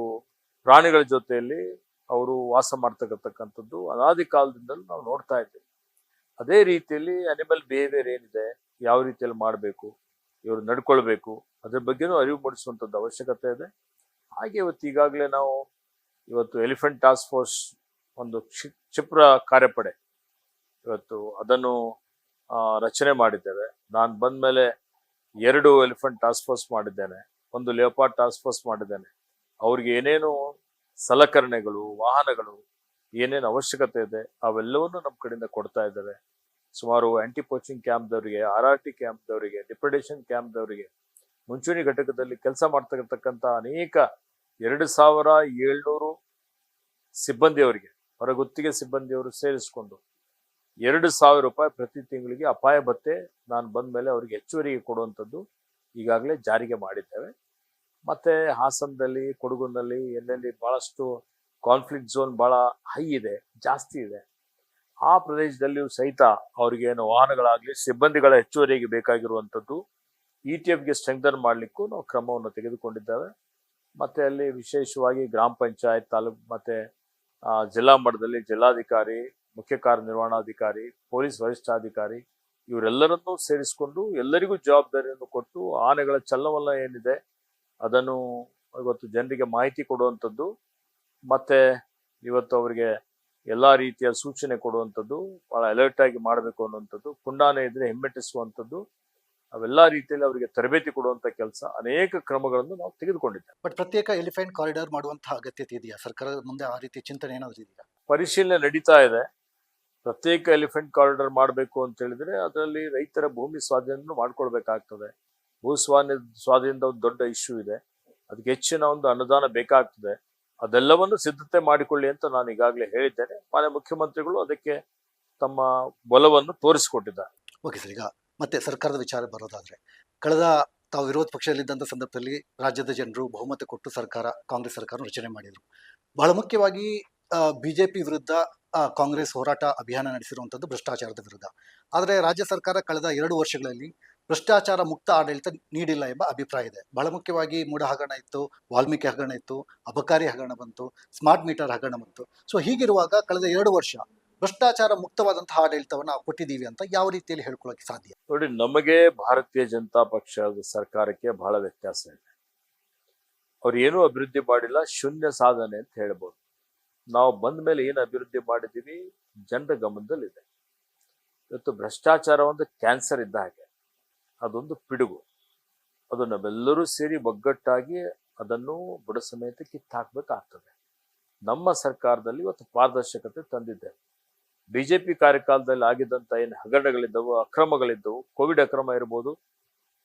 ಪ್ರಾಣಿಗಳ ಜೊತೆಯಲ್ಲಿ ಅವರು ವಾಸ ಮಾಡ್ತಕ್ಕಂಥದ್ದು ಅನಾದಿ ಕಾಲದಿಂದಲೂ ನಾವು ನೋಡ್ತಾ ಇದ್ದೀವಿ. ಅದೇ ರೀತಿಯಲ್ಲಿ ಅನಿಮಲ್ ಬಿಹೇವಿಯರ್ ಏನಿದೆ, ಯಾವ ರೀತಿಯಲ್ಲಿ ಮಾಡಬೇಕು, ಇವರು ನಡ್ಕೊಳ್ಬೇಕು, ಅದ್ರ ಬಗ್ಗೆನೂ ಅರಿವು ಮೂಡಿಸುವಂಥದ್ದು ಅವಶ್ಯಕತೆ ಇದೆ. ಹಾಗೆ ಇವತ್ತು ಈಗಾಗಲೇ ನಾವು ಇವತ್ತು ಎಲಿಫೆಂಟ್ ಟಾಸ್ಕ್ ಫೋರ್ಸ್ ಒಂದು ಕ್ಷಿಪ್ರ ಕಾರ್ಯಪಡೆ ಇವತ್ತು ಅದನ್ನು ರಚನೆ ಮಾಡಿದ್ದೇವೆ. ನಾನು ಬಂದ ಮೇಲೆ 2 ಎಲಿಫೆಂಟ್ ಟಾಸ್ಕ್ ಫೋರ್ಸ್ ಮಾಡಿದ್ದೇನೆ, 1 ಲಿಯೋಪಾರ್ಡ್ ಟಾಸ್ಕ್ ಫೋರ್ಸ್ ಮಾಡಿದ್ದೇನೆ. ಅವ್ರಿಗೆ ಏನೇನು ಸಲಕರಣೆಗಳು, ವಾಹನಗಳು ಏನೇನು ಅವಶ್ಯಕತೆ ಇದೆ ಅವೆಲ್ಲವನ್ನು ನಮ್ಮ ಕಡೆಯಿಂದ ಕೊಡ್ತಾ ಇದ್ದೇವೆ. ಸುಮಾರು ಆಂಟಿ ಪೋಚಿಂಗ್ ಕ್ಯಾಂಪ್ದವರಿಗೆ, RRT ಕ್ಯಾಂಪ್ದವರಿಗೆ, ಡಿಪ್ರೆಡೇಷನ್ ಕ್ಯಾಂಪ್ದವರಿಗೆ, ಮುಂಚೂಣಿ ಘಟಕದಲ್ಲಿ ಕೆಲಸ ಮಾಡ್ತಕ್ಕಂಥ ಅನೇಕ 2700 ಸಿಬ್ಬಂದಿಯವರಿಗೆ, ಹೊರಗುತ್ತಿಗೆ ಸಿಬ್ಬಂದಿಯವರು ಸೇರಿಸಿಕೊಂಡು 2,000 ರೂಪಾಯಿ ಪ್ರತಿ ತಿಂಗಳಿಗೆ ಅಪಾಯ ಭತ್ಯೆ ನಾನು ಬಂದ ಮೇಲೆ ಅವರಿಗೆ ಹೆಚ್ಚುವರಿಗೆ ಕೊಡುವಂಥದ್ದು ಈಗಾಗಲೇ ಜಾರಿಗೆ ಮಾಡಿದ್ದೇವೆ. ಮತ್ತೆ ಹಾಸನದಲ್ಲಿ, ಕೊಡಗುನಲ್ಲಿ ಎಲ್ಲೆಲ್ಲಿ ಬಹಳಷ್ಟು ಕಾನ್ಫ್ಲಿಕ್ಟ್ ಝೋನ್ ಬಹಳ ಹೈ ಇದೆ, ಜಾಸ್ತಿ ಇದೆ, ಆ ಪ್ರದೇಶದಲ್ಲಿಯೂ ಸಹಿತ ಅವ್ರಿಗೆ ಏನು ವಾಹನಗಳಾಗ್ಲಿ, ಸಿಬ್ಬಂದಿಗಳ ಹೆಚ್ಚುವರಿಗೆ ಬೇಕಾಗಿರುವಂಥದ್ದು ETF ಸ್ಟ್ರೆಂಥನ್ ಮಾಡಲಿಕ್ಕೂ ನಾವು ಕ್ರಮವನ್ನು ತೆಗೆದುಕೊಂಡಿದ್ದೇವೆ. ಮತ್ತೆ ಅಲ್ಲಿ ವಿಶೇಷವಾಗಿ ಗ್ರಾಮ ಪಂಚಾಯತ್, ತಾಲೂಕು ಮತ್ತೆ ಜಿಲ್ಲಾ ಮಟ್ಟದಲ್ಲಿ ಜಿಲ್ಲಾಧಿಕಾರಿ, ಮುಖ್ಯ ಕಾರ್ಯನಿರ್ವಹಣಾಧಿಕಾರಿ, ಪೊಲೀಸ್ ವರಿಷ್ಠಾಧಿಕಾರಿ ಇವರೆಲ್ಲರನ್ನೂ ಸೇರಿಸಿಕೊಂಡು ಎಲ್ಲರಿಗೂ ಜವಾಬ್ದಾರಿಯನ್ನು ಕೊಟ್ಟು ಆನೆಗಳ ಚಲನವಲನ ಏನಿದೆ ಅದನ್ನು ಇವತ್ತು ಜನರಿಗೆ ಮಾಹಿತಿ ಕೊಡುವಂಥದ್ದು, ಮತ್ತೆ ಇವತ್ತು ಅವರಿಗೆ ಎಲ್ಲಾ ರೀತಿಯ ಸೂಚನೆ ಕೊಡುವಂಥದ್ದು, ಬಹಳ ಅಲರ್ಟ್ ಆಗಿ ಮಾಡಬೇಕು ಅನ್ನುವಂಥದ್ದು, ಪುಂಡಾನೆ ಇದ್ರೆ ಹಿಮ್ಮೆಟ್ಟಿಸುವಂಥದ್ದು, ಅವೆಲ್ಲಾ ರೀತಿಯಲ್ಲಿ ಅವರಿಗೆ ತರಬೇತಿ ಕೊಡುವಂತ ಕೆಲಸ, ಅನೇಕ ಕ್ರಮಗಳನ್ನು ನಾವು ತೆಗೆದುಕೊಂಡಿದ್ದೇವೆ. ಬಟ್ ಪ್ರತ್ಯೇಕ ಎಲಿಫೆಂಟ್ ಕಾರಿಡಾರ್ ಮಾಡುವಂತಹ ಅಗತ್ಯತೆ ಇದೆಯಾ? ಸರ್ಕಾರದ ಮುಂದೆ ಆ ರೀತಿ ಚಿಂತನೆ ಏನಾದರೂ ಇದೆಯಾ? ಪರಿಶೀಲನೆ ನಡೀತಾ ಇದೆ. ಪ್ರತ್ಯೇಕ ಎಲಿಫೆಂಟ್ ಕಾರಿಡಾರ್ ಮಾಡಬೇಕು ಅಂತ ಹೇಳಿದ್ರೆ ಅದರಲ್ಲಿ ರೈತರ ಭೂಮಿ ಸ್ವಾಧೀನ ಮಾಡ್ಕೊಳ್ಬೇಕಾಗ್ತದೆ. ಸ್ವಾಧೀನದ ಒಂದು ದೊಡ್ಡ ಇಶ್ಯೂ ಇದೆ. ಅದಕ್ಕೆ ಹೆಚ್ಚಿನ ಒಂದು ಅನುದಾನ ಬೇಕಾಗ್ತದೆ. ಅದೆಲ್ಲವನ್ನು ಸಿದ್ಧತೆ ಮಾಡಿಕೊಳ್ಳಿ ಅಂತ ನಾನು ಈಗಾಗಲೇ ಹೇಳಿದ್ದೇನೆ. ಮಾನ್ಯ ಮುಖ್ಯಮಂತ್ರಿಗಳು ಅದಕ್ಕೆ ತಮ್ಮ ಬಲವನ್ನು ತೋರಿಸಿಕೊಟ್ಟಿದ್ದಾರೆ. ಓಕೆ ಸರ್, ಈಗ ಮತ್ತೆ ಸರ್ಕಾರದ ವಿಚಾರ ಬರೋದಾದ್ರೆ, ಕಳೆದ ತಾವು ವಿರೋಧ ಪಕ್ಷದಲ್ಲಿದ್ದಂಥ ಸಂದರ್ಭದಲ್ಲಿ ರಾಜ್ಯದ ಜನರು ಬಹುಮತ ಕೊಟ್ಟು ಕಾಂಗ್ರೆಸ್ ಸರ್ಕಾರ ರಚನೆ ಮಾಡಿದರು. ಬಹಳ ಮುಖ್ಯವಾಗಿ ಬಿಜೆಪಿ ವಿರುದ್ಧ ಕಾಂಗ್ರೆಸ್ ಹೋರಾಟ ಅಭಿಯಾನ ನಡೆಸಿರುವಂಥದ್ದು ಭ್ರಷ್ಟಾಚಾರದ ವಿರುದ್ಧ. ಆದರೆ ರಾಜ್ಯ ಸರ್ಕಾರ ಕಳೆದ 2 ವರ್ಷಗಳಲ್ಲಿ ಭ್ರಷ್ಟಾಚಾರ ಮುಕ್ತ ಆಡಳಿತ ನೀಡಿಲ್ಲ ಎಂಬ ಅಭಿಪ್ರಾಯ ಇದೆ. ಬಹಳ ಮುಖ್ಯವಾಗಿ ಮೂಡ ಹಗರಣ ಇತ್ತು, ವಾಲ್ಮೀಕಿ ಹಗರಣ ಇತ್ತು, ಅಬಕಾರಿ ಹಗರಣ ಬಂತು, ಸ್ಮಾರ್ಟ್ ಮೀಟರ್ ಹಗರಣ ಬಂತು. ಸೊ ಹೀಗಿರುವಾಗ ಕಳೆದ 2 ವರ್ಷ ಭ್ರಷ್ಟಾಚಾರ ಮುಕ್ತವಾದಂತಹ ಆಡಳಿತವನ್ನ ಕೊಟ್ಟಿದ್ದೀವಿ ಅಂತ ಯಾವ ರೀತಿಯಲ್ಲಿ ಹೇಳ್ಕೊಳ್ಳೋಕೆ ಸಾಧ್ಯ? ನೋಡಿ, ನಮಗೆ ಭಾರತೀಯ ಜನತಾ ಪಕ್ಷದ ಸರ್ಕಾರಕ್ಕೆ ಬಹಳ ವ್ಯತ್ಯಾಸ ಇದೆ. ಅವ್ರು ಏನೂ ಅಭಿವೃದ್ಧಿ ಮಾಡಿಲ್ಲ, ಶೂನ್ಯ ಸಾಧನೆ ಅಂತ ಹೇಳ್ಬೋದು. ನಾವು ಬಂದ ಮೇಲೆ ಏನು ಅಭಿವೃದ್ಧಿ ಮಾಡಿದ್ದೀವಿ ಜನರ ಗಮನದಲ್ಲಿದೆ. ಇವತ್ತು ಭ್ರಷ್ಟಾಚಾರ ಒಂದು ಕ್ಯಾನ್ಸರ್ ಇದ್ದ ಹಾಗೆ, ಅದೊಂದು ಪಿಡುಗು. ಅದು ನಾವೆಲ್ಲರೂ ಸೇರಿ ಒಗ್ಗಟ್ಟಾಗಿ ಅದನ್ನು ಬುಡ ಸಮೇತ ಕಿತ್ತಾಕ್ಬೇಕಾಗ್ತದೆ. ನಮ್ಮ ಸರ್ಕಾರದಲ್ಲಿ ಇವತ್ತು ಪಾರದರ್ಶಕತೆ ತಂದಿದ್ದೇವೆ. ಬಿಜೆಪಿ ಕಾರ್ಯಕಾಲದಲ್ಲಿ ಆಗಿದ್ದಂತ ಏನು ಹಗರಣಗಳಿದ್ದವು, ಅಕ್ರಮಗಳಿದ್ದವು, ಕೋವಿಡ್ ಅಕ್ರಮ ಇರ್ಬೋದು,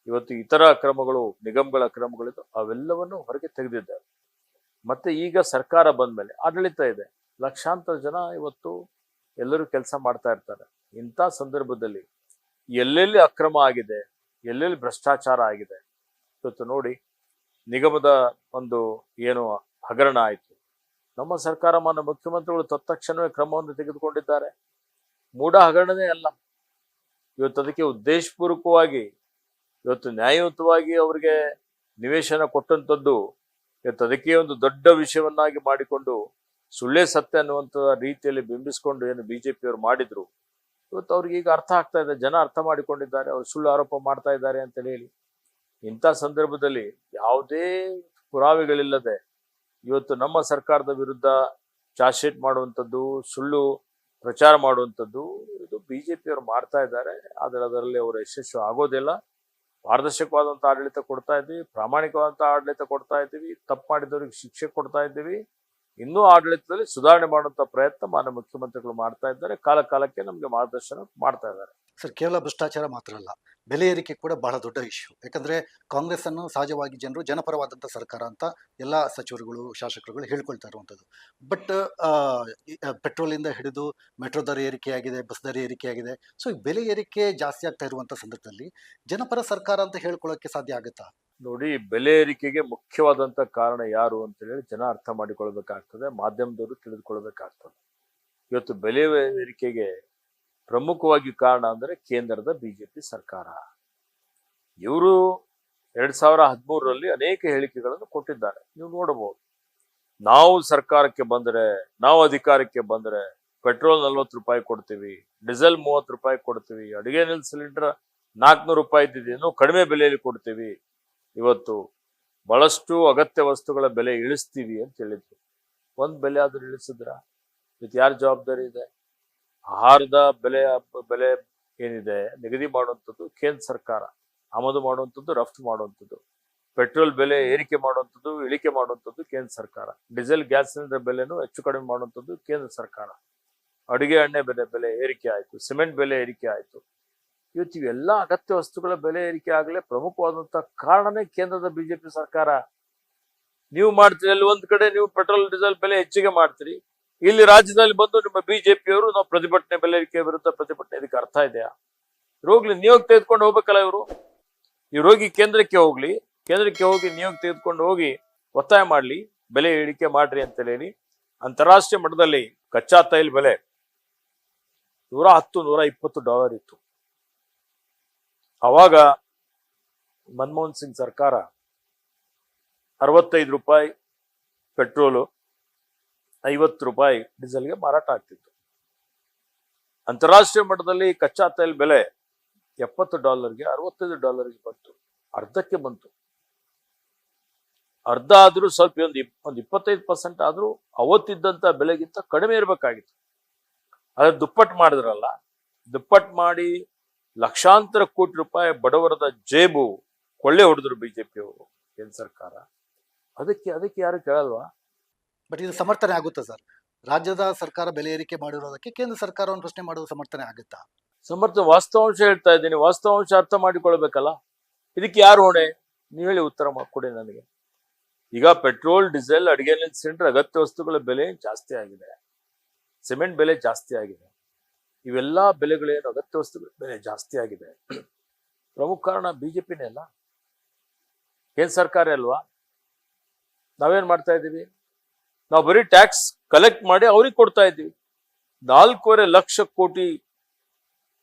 ಇವತ್ತು ಇತರ ಕ್ರಮಗಳು, ನಿಗಮಗಳ ಕ್ರಮಗಳಿದ್ದು ಅವೆಲ್ಲವನ್ನು ಹೊರಗೆ ತೆಗೆದಿದ್ದಾರೆ. ಮತ್ತೆ ಈಗ ಸರ್ಕಾರ ಬಂದ ಮೇಲೆ ಆಡಳಿತ ಇದೆ, ಲಕ್ಷಾಂತರ ಜನ ಇವತ್ತು ಎಲ್ಲರೂ ಕೆಲಸ ಮಾಡ್ತಾ ಇರ್ತಾರೆ. ಇಂಥ ಸಂದರ್ಭದಲ್ಲಿ ಎಲ್ಲೆಲ್ಲಿ ಅಕ್ರಮ ಆಗಿದೆ, ಎಲ್ಲೆಲ್ಲಿ ಭ್ರಷ್ಟಾಚಾರ ಆಗಿದೆ, ಇವತ್ತು ನೋಡಿ ನಿಗಮದ ಒಂದು ಏನು ಹಗರಣ ಆಯಿತು, ನಮ್ಮ ಸರ್ಕಾರ ಮಾನ್ಯ ಮುಖ್ಯಮಂತ್ರಿಗಳು ತತ್ಕ್ಷಣವೇ ಕ್ರಮವನ್ನು ತೆಗೆದುಕೊಂಡಿದ್ದಾರೆ. ಮೂಢ ಹಗರಣನೇ ಅಲ್ಲ, ಇವತ್ತು ಅದಕ್ಕೆ ಉದ್ದೇಶಪೂರ್ವಕವಾಗಿ ಇವತ್ತು ನ್ಯಾಯಯುತವಾಗಿ ಅವರಿಗೆ ನಿವೇಶನ ಕೊಟ್ಟಂಥದ್ದು ಇವತ್ತು ಅದಕ್ಕೆ ಒಂದು ದೊಡ್ಡ ವಿಷಯವನ್ನಾಗಿ ಮಾಡಿಕೊಂಡು ಸುಳ್ಳೇ ಸತ್ಯ ಅನ್ನುವಂಥ ರೀತಿಯಲ್ಲಿ ಬಿಂಬಿಸ್ಕೊಂಡು ಏನು ಬಿಜೆಪಿಯವರು ಮಾಡಿದ್ರು, ಇವತ್ತು ಅವ್ರಿಗೆ ಈಗ ಅರ್ಥ ಆಗ್ತಾ ಇದೆ, ಜನ ಅರ್ಥ ಮಾಡಿಕೊಂಡಿದ್ದಾರೆ, ಅವ್ರು ಸುಳ್ಳು ಆರೋಪ ಮಾಡ್ತಾ ಇದ್ದಾರೆ ಅಂತ ಹೇಳಿ. ಇಂಥ ಸಂದರ್ಭದಲ್ಲಿ ಯಾವುದೇ ಪುರಾವೆಗಳಿಲ್ಲದೆ ಇವತ್ತು ನಮ್ಮ ಸರ್ಕಾರದ ವಿರುದ್ಧ ಚಾರ್ಜ್ ಶೀಟ್ ಮಾಡುವಂಥದ್ದು, ಸುಳ್ಳು ಪ್ರಚಾರ ಮಾಡುವಂಥದ್ದು ಇದು ಬಿಜೆಪಿಯವರು ಮಾಡ್ತಾ ಇದ್ದಾರೆ. ಆದರೆ ಅದರಲ್ಲಿ ಅವರು ಯಶಸ್ವಿ ಆಗೋದಿಲ್ಲ. ಪಾರದರ್ಶಕವಾದಂಥ ಆಡಳಿತ ಕೊಡ್ತಾ ಇದ್ದೀವಿ, ಪ್ರಾಮಾಣಿಕವಾದಂಥ ಆಡಳಿತ ಕೊಡ್ತಾ ಇದ್ದೀವಿ, ತಪ್ಪು ಮಾಡಿದವರಿಗೆ ಶಿಕ್ಷೆ ಕೊಡ್ತಾ ಇದ್ದೀವಿ. ಇನ್ನೂ ಆಡಳಿತದಲ್ಲಿ ಸುಧಾರಣೆ ಮಾಡುವಂಥ ಪ್ರಯತ್ನ ಮಾನ್ಯ ಮುಖ್ಯಮಂತ್ರಿಗಳು ಮಾಡ್ತಾ ಇದ್ದಾರೆ. ಕಾಲ ಕಾಲಕ್ಕೆ ನಮಗೆ ಮಾರ್ಗದರ್ಶನ ಮಾಡ್ತಾ ಇದ್ದಾರೆ. ಸರ್, ಕೇವಲ ಭ್ರಷ್ಟಾಚಾರ ಮಾತ್ರ ಅಲ್ಲ, ಬೆಲೆ ಏರಿಕೆ ಕೂಡ ಬಹಳ ದೊಡ್ಡ ಇಶ್ಯೂ. ಯಾಕಂದ್ರೆ ಕಾಂಗ್ರೆಸ್ ಅನ್ನು ಸಹಜವಾಗಿ ಜನರು ಜನಪರವಾದಂಥ ಸರ್ಕಾರ ಅಂತ ಎಲ್ಲ ಸಚಿವರುಗಳು, ಶಾಸಕರುಗಳು ಹೇಳ್ಕೊಳ್ತಾ ಇರುವಂಥದ್ದು. ಬಟ್ ಪೆಟ್ರೋಲಿಂದ ಹಿಡಿದು ಮೆಟ್ರೋ ದರ ಏರಿಕೆಯಾಗಿದೆ, ಬಸ್ ದರ ಏರಿಕೆಯಾಗಿದೆ. ಸೊ ಈ ಬೆಲೆ ಏರಿಕೆ ಜಾಸ್ತಿ ಆಗ್ತಾ ಇರುವಂಥ ಸಂದರ್ಭದಲ್ಲಿ ಜನಪರ ಸರ್ಕಾರ ಅಂತ ಹೇಳ್ಕೊಳ್ಳೋಕೆ ಸಾಧ್ಯ ಆಗುತ್ತಾ? ನೋಡಿ, ಬೆಲೆ ಏರಿಕೆಗೆ ಮುಖ್ಯವಾದಂಥ ಕಾರಣ ಯಾರು ಅಂತ ಹೇಳಿ ಜನ ಅರ್ಥ ಮಾಡಿಕೊಳ್ಬೇಕಾಗ್ತದೆ, ಮಾಧ್ಯಮದವರು ತಿಳಿದುಕೊಳ್ಬೇಕಾಗ್ತದೆ. ಇವತ್ತು ಬೆಲೆ ಏರಿಕೆಗೆ ಪ್ರಮುಖವಾಗಿ ಕಾರಣ ಅಂದರೆ ಕೇಂದ್ರದ ಬಿಜೆಪಿ ಸರ್ಕಾರ. ಇವರು 2013ರಲ್ಲಿ ಅನೇಕ ಹೇಳಿಕೆಗಳನ್ನು ಕೊಟ್ಟಿದ್ದಾರೆ, ನೀವು ನೋಡಬಹುದು. ನಾವು ಸರ್ಕಾರಕ್ಕೆ ಬಂದರೆ, ನಾವು ಅಧಿಕಾರಕ್ಕೆ ಬಂದರೆ ಪೆಟ್ರೋಲ್ 40 ರೂಪಾಯಿ ಕೊಡ್ತೀವಿ, ಡೀಸೆಲ್ 30 ರೂಪಾಯಿ ಕೊಡ್ತೀವಿ, ಅಡುಗೆ ಅನಿಲ ಸಿಲಿಂಡರ್ 400 ರೂಪಾಯಿ ಇದ್ದಿದ್ದು ಇನ್ನೂ ಕಡಿಮೆ ಬೆಲೆಯಲ್ಲಿ ಕೊಡ್ತೀವಿ, ಇವತ್ತು ಬಹಳಷ್ಟು ಅಗತ್ಯ ವಸ್ತುಗಳ ಬೆಲೆ ಇಳಿಸ್ತೀವಿ ಅಂತ ಹೇಳಿದ್ರು. ಒಂದ್ ಬೆಲೆ ಆದ್ರೂ ಇಳಿಸಿದ್ರ? ಇದಕ್ಕೆ ಯಾರ ಜವಾಬ್ದಾರಿ ಇದೆ? ಆಹಾರದ ಬೆಲೆ ಏನಿದೆ ನಿಗದಿ ಮಾಡುವಂಥದ್ದು ಕೇಂದ್ರ ಸರ್ಕಾರ, ಆಮದು ಮಾಡುವಂಥದ್ದು, ರಫ್ತು ಮಾಡುವಂಥದ್ದು. ಪೆಟ್ರೋಲ್ ಬೆಲೆ ಏರಿಕೆ ಮಾಡುವಂಥದ್ದು, ಇಳಿಕೆ ಮಾಡುವಂಥದ್ದು ಕೇಂದ್ರ ಸರ್ಕಾರ. ಡೀಸೆಲ್, ಗ್ಯಾಸ್ ಸಿಲಿಂಡರ್ ಬೆಲೆನೂ ಹೆಚ್ಚು ಕಡಿಮೆ ಮಾಡುವಂಥದ್ದು ಕೇಂದ್ರ ಸರ್ಕಾರ. ಅಡುಗೆ ಎಣ್ಣೆ ಬೆಲೆ ಏರಿಕೆ ಆಯ್ತು, ಸಿಮೆಂಟ್ ಬೆಲೆ ಏರಿಕೆ ಆಯ್ತು. ಇವತ್ತು ಇವೆಲ್ಲ ಅಗತ್ಯ ವಸ್ತುಗಳ ಬೆಲೆ ಏರಿಕೆ ಆಗಲೇ ಪ್ರಮುಖವಾದಂತ ಕಾರಣನೇ ಕೇಂದ್ರದ ಬಿಜೆಪಿ ಸರ್ಕಾರ. ನೀವು ಮಾಡ್ತೀರಿ, ಅಲ್ಲಿ ಒಂದ್ ಕಡೆ ನೀವು ಪೆಟ್ರೋಲ್ ಡೀಸೆಲ್ ಬೆಲೆ ಹೆಚ್ಚಿಗೆ ಮಾಡ್ತೀರಿ, ಇಲ್ಲಿ ರಾಜ್ಯದಲ್ಲಿ ಬಂದು ನಿಮ್ಮ ಬಿಜೆಪಿಯವರು ನಾವು ಪ್ರತಿಭಟನೆ, ಬೆಲೆ ಏರಿಕೆ ವಿರುದ್ಧ ಪ್ರತಿಭಟನೆ. ಇದಕ್ಕೆ ಅರ್ಥ ಇದೆಯಾ? ರೋಗ್ಲಿ, ನಿಯೋಗ ತೆಗೆದುಕೊಂಡು ಹೋಗ್ಬೇಕಲ್ಲ ಇವರು. ಈ ರೋಗಿ ಕೇಂದ್ರಕ್ಕೆ ಹೋಗ್ಲಿ, ಕೇಂದ್ರಕ್ಕೆ ಹೋಗಿ ನಿಯೋಗ ತೆಗೆದುಕೊಂಡು ಹೋಗಿ ಒತ್ತಾಯ ಮಾಡ್ಲಿ, ಬೆಲೆ ಇಳಿಕೆ ಮಾಡ್ರಿ ಅಂತ ಹೇಳಿ. ಅಂತಾರಾಷ್ಟ್ರೀಯ ಮಟ್ಟದಲ್ಲಿ ಕಚ್ಚಾ ತೈಲ ಬೆಲೆ $110-120 ಇತ್ತು. ಅವಾಗ ಮನಮೋಹನ್ ಸಿಂಗ್ ಸರ್ಕಾರ 65 ರೂಪಾಯಿ ಪೆಟ್ರೋಲು, 50 ರೂಪಾಯಿ ಡೀಸೆಲ್ಗೆ ಮಾರಾಟ ಆಗ್ತಿತ್ತು. ಅಂತಾರಾಷ್ಟ್ರೀಯ ಮಟ್ಟದಲ್ಲಿ ಕಚ್ಚಾ ತೈಲ ಬೆಲೆ $70ಗೆ $65 ಬಂತು, ಅರ್ಧಕ್ಕೆ ಬಂತು. ಅರ್ಧ ಆದ್ರೂ ಸ್ವಲ್ಪ ಒಂದು 25% ಆದ್ರೂ ಅವತ್ತಿದ್ದಂತ ಬೆಲೆಗಿಂತ ಕಡಿಮೆ ಇರಬೇಕಾಗಿತ್ತು. ಅದ್ರ ದುಪ್ಪಟ್ಟು ಮಾಡಿದ್ರಲ್ಲ, ದುಪ್ಪಟ್ಟು ಮಾಡಿ ಲಕ್ಷಾಂತರ ಕೋಟಿ ರೂಪಾಯಿ ಬಡವರದ ಜೇಬು ಕೊಳ್ಳೆ ಹೊಡೆದ್ರು ಬಿಜೆಪಿಯವರು, ಕೇಂದ್ರ ಸರ್ಕಾರ. ಅದಕ್ಕೆ ಯಾರು ಕೇಳಲ್ವಾ? ಬಟ್ ಇದು ಸಮರ್ಥನೆ ಆಗುತ್ತಾ ಸರ್? ರಾಜ್ಯದ ಸರ್ಕಾರ ಬೆಲೆ ಏರಿಕೆ ಮಾಡಿರೋದಕ್ಕೆ ಕೇಂದ್ರ ಸರ್ಕಾರವನ್ನು ಪ್ರಶ್ನೆ ಮಾಡೋದು ಸಮರ್ಥನೆ ಆಗುತ್ತಾ? ವಾಸ್ತವಾಂಶ ಹೇಳ್ತಾ ಇದ್ದೀನಿ, ವಾಸ್ತವಾಂಶ ಅರ್ಥ ಮಾಡಿಕೊಳ್ಬೇಕಲ್ಲ. ಇದಕ್ಕೆ ಯಾರು ಹೊಣೆ? ನೀವು ಹೇಳಿ, ಉತ್ತರ ಕೊಡಿ ನನಗೆ. ಈಗ ಪೆಟ್ರೋಲ್, ಡೀಸೆಲ್, ಅಡುಗೆ ಅನಿಲ ಸಿಲಿಂಡರ್, ಅಗತ್ಯ ವಸ್ತುಗಳ ಬೆಲೆ ಜಾಸ್ತಿ ಆಗಿದೆ, ಸಿಮೆಂಟ್ ಬೆಲೆ ಜಾಸ್ತಿ ಆಗಿದೆ, ಇವೆಲ್ಲಾ ಬೆಲೆಗಳೇನು ಅಗತ್ಯ ವಸ್ತುಗಳ ಬೆಲೆ ಜಾಸ್ತಿ ಆಗಿದೆ. ಪ್ರಮುಖ ಕಾರಣ ಬಿಜೆಪಿನೇ ಅಲ್ಲ, ಕೇಂದ್ರ ಸರ್ಕಾರ ಅಲ್ವಾ? ನಾವೇನ್ ಮಾಡ್ತಾ ಇದ್ದೀವಿ? ನಾವು ಬರೀ ಟ್ಯಾಕ್ಸ್ ಕಲೆಕ್ಟ್ ಮಾಡಿ ಅವ್ರಿಗೆ ಕೊಡ್ತಾ ಇದ್ದೀವಿ. 4.5 ಲಕ್ಷ ಕೋಟಿ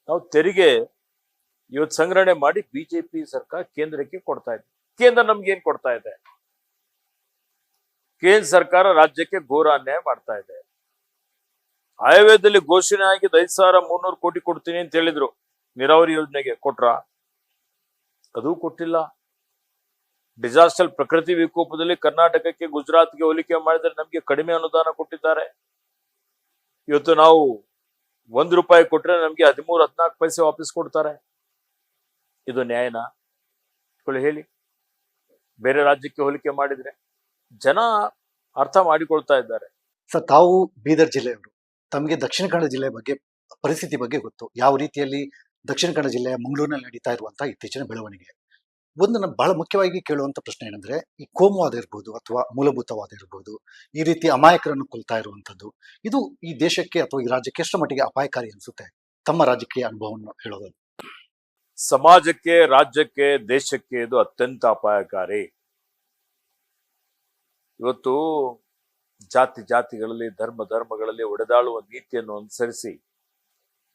ನಾವು ತೆರಿಗೆ ಇವತ್ತು ಸಂಗ್ರಹಣೆ ಮಾಡಿ ಬಿಜೆಪಿ ಸರ್ಕಾರ ಕೇಂದ್ರಕ್ಕೆ ಕೊಡ್ತಾ ಇದೆ. ಕೇಂದ್ರ ನಮ್ಗೆ ಏನ್ ಕೊಡ್ತಾ ಇದೆ? ಕೇಂದ್ರ ಸರ್ಕಾರ ರಾಜ್ಯಕ್ಕೆ ಘೋರ ಅನ್ಯಾಯ ಮಾಡ್ತಾ ಇದೆ. ಆಯವ್ಯಯದಲ್ಲಿ ಘೋಷಣೆ ಆಗಿ 5,300 ಕೋಟಿ ಕೊಡ್ತೀನಿ ಅಂತ ಹೇಳಿದ್ರು ನೀರಾವರಿ ಯೋಜನೆಗೆ, ಕೊಟ್ರ? ಅದೂ ಕೊಟ್ಟಿಲ್ಲ. ಡಿಸಾಸ್ಟರ್, ಪ್ರಕೃತಿ ವಿಕೋಪದಲ್ಲಿ ಕರ್ನಾಟಕಕ್ಕೆ, ಗುಜರಾತ್ಗೆ ಹೋಲಿಕೆ ಮಾಡಿದ್ರೆ ನಮ್ಗೆ ಕಡಿಮೆ ಅನುದಾನ ಕೊಟ್ಟಿದ್ದಾರೆ. ಇವತ್ತು ನಾವು ₹1 ಕೊಟ್ರೆ ನಮ್ಗೆ 13-14 ಪೈಸೆ ವಾಪಸ್ ಕೊಡ್ತಾರೆ. ಇದು ನ್ಯಾಯನಾ? ಹೇಳಿ. ಬೇರೆ ರಾಜ್ಯಕ್ಕೆ ಹೋಲಿಕೆ ಮಾಡಿದ್ರೆ ಜನ ಅರ್ಥ ಮಾಡಿಕೊಳ್ತಾ ಇದ್ದಾರೆ. ಸರ್, ತಾವು ಬೀದರ್ ಜಿಲ್ಲೆಯವರು, ತಮಗೆ ದಕ್ಷಿಣ ಕನ್ನಡ ಜಿಲ್ಲೆಯ ಬಗ್ಗೆ, ಪರಿಸ್ಥಿತಿ ಬಗ್ಗೆ ಗೊತ್ತು. ಯಾವ ರೀತಿಯಲ್ಲಿ ದಕ್ಷಿಣ ಕನ್ನಡ ಜಿಲ್ಲೆಯ ಮಂಗಳೂರಿನಲ್ಲಿ ನಡೀತಾ ಇರುವಂತಹ ಇತ್ತೀಚಿನ ಬೆಳವಣಿಗೆ. ಒಂದು ನಾನು ಬಹಳ ಮುಖ್ಯವಾಗಿ ಕೇಳುವಂತ ಪ್ರಶ್ನೆ ಏನಂದ್ರೆ, ಈ ಕೋಮುವಾದ ಇರ್ಬೋದು ಅಥವಾ ಮೂಲಭೂತವಾದ ಇರ್ಬೋದು, ಈ ರೀತಿ ಅಮಾಯಕರನ್ನು ಕೊಲ್ತಾ ಇರುವಂತದ್ದು, ಇದು ಈ ದೇಶಕ್ಕೆ ಅಥವಾ ಈ ರಾಜ್ಯಕ್ಕೆ ಎಷ್ಟು ಮಟ್ಟಿಗೆ ಅಪಾಯಕಾರಿ ಅನ್ಸುತ್ತೆ? ತಮ್ಮ ರಾಜಕೀಯ ಅನುಭವವನ್ನು ಹೇಳೋದು. ಸಮಾಜಕ್ಕೆ, ರಾಜ್ಯಕ್ಕೆ, ದೇಶಕ್ಕೆ ಇದು ಅತ್ಯಂತ ಅಪಾಯಕಾರಿ. ಇವತ್ತು ಜಾತಿಗಳಲ್ಲಿ, ಧರ್ಮಗಳಲ್ಲಿ ಒಡೆದಾಳುವ ನೀತಿಯನ್ನು ಅನುಸರಿಸಿ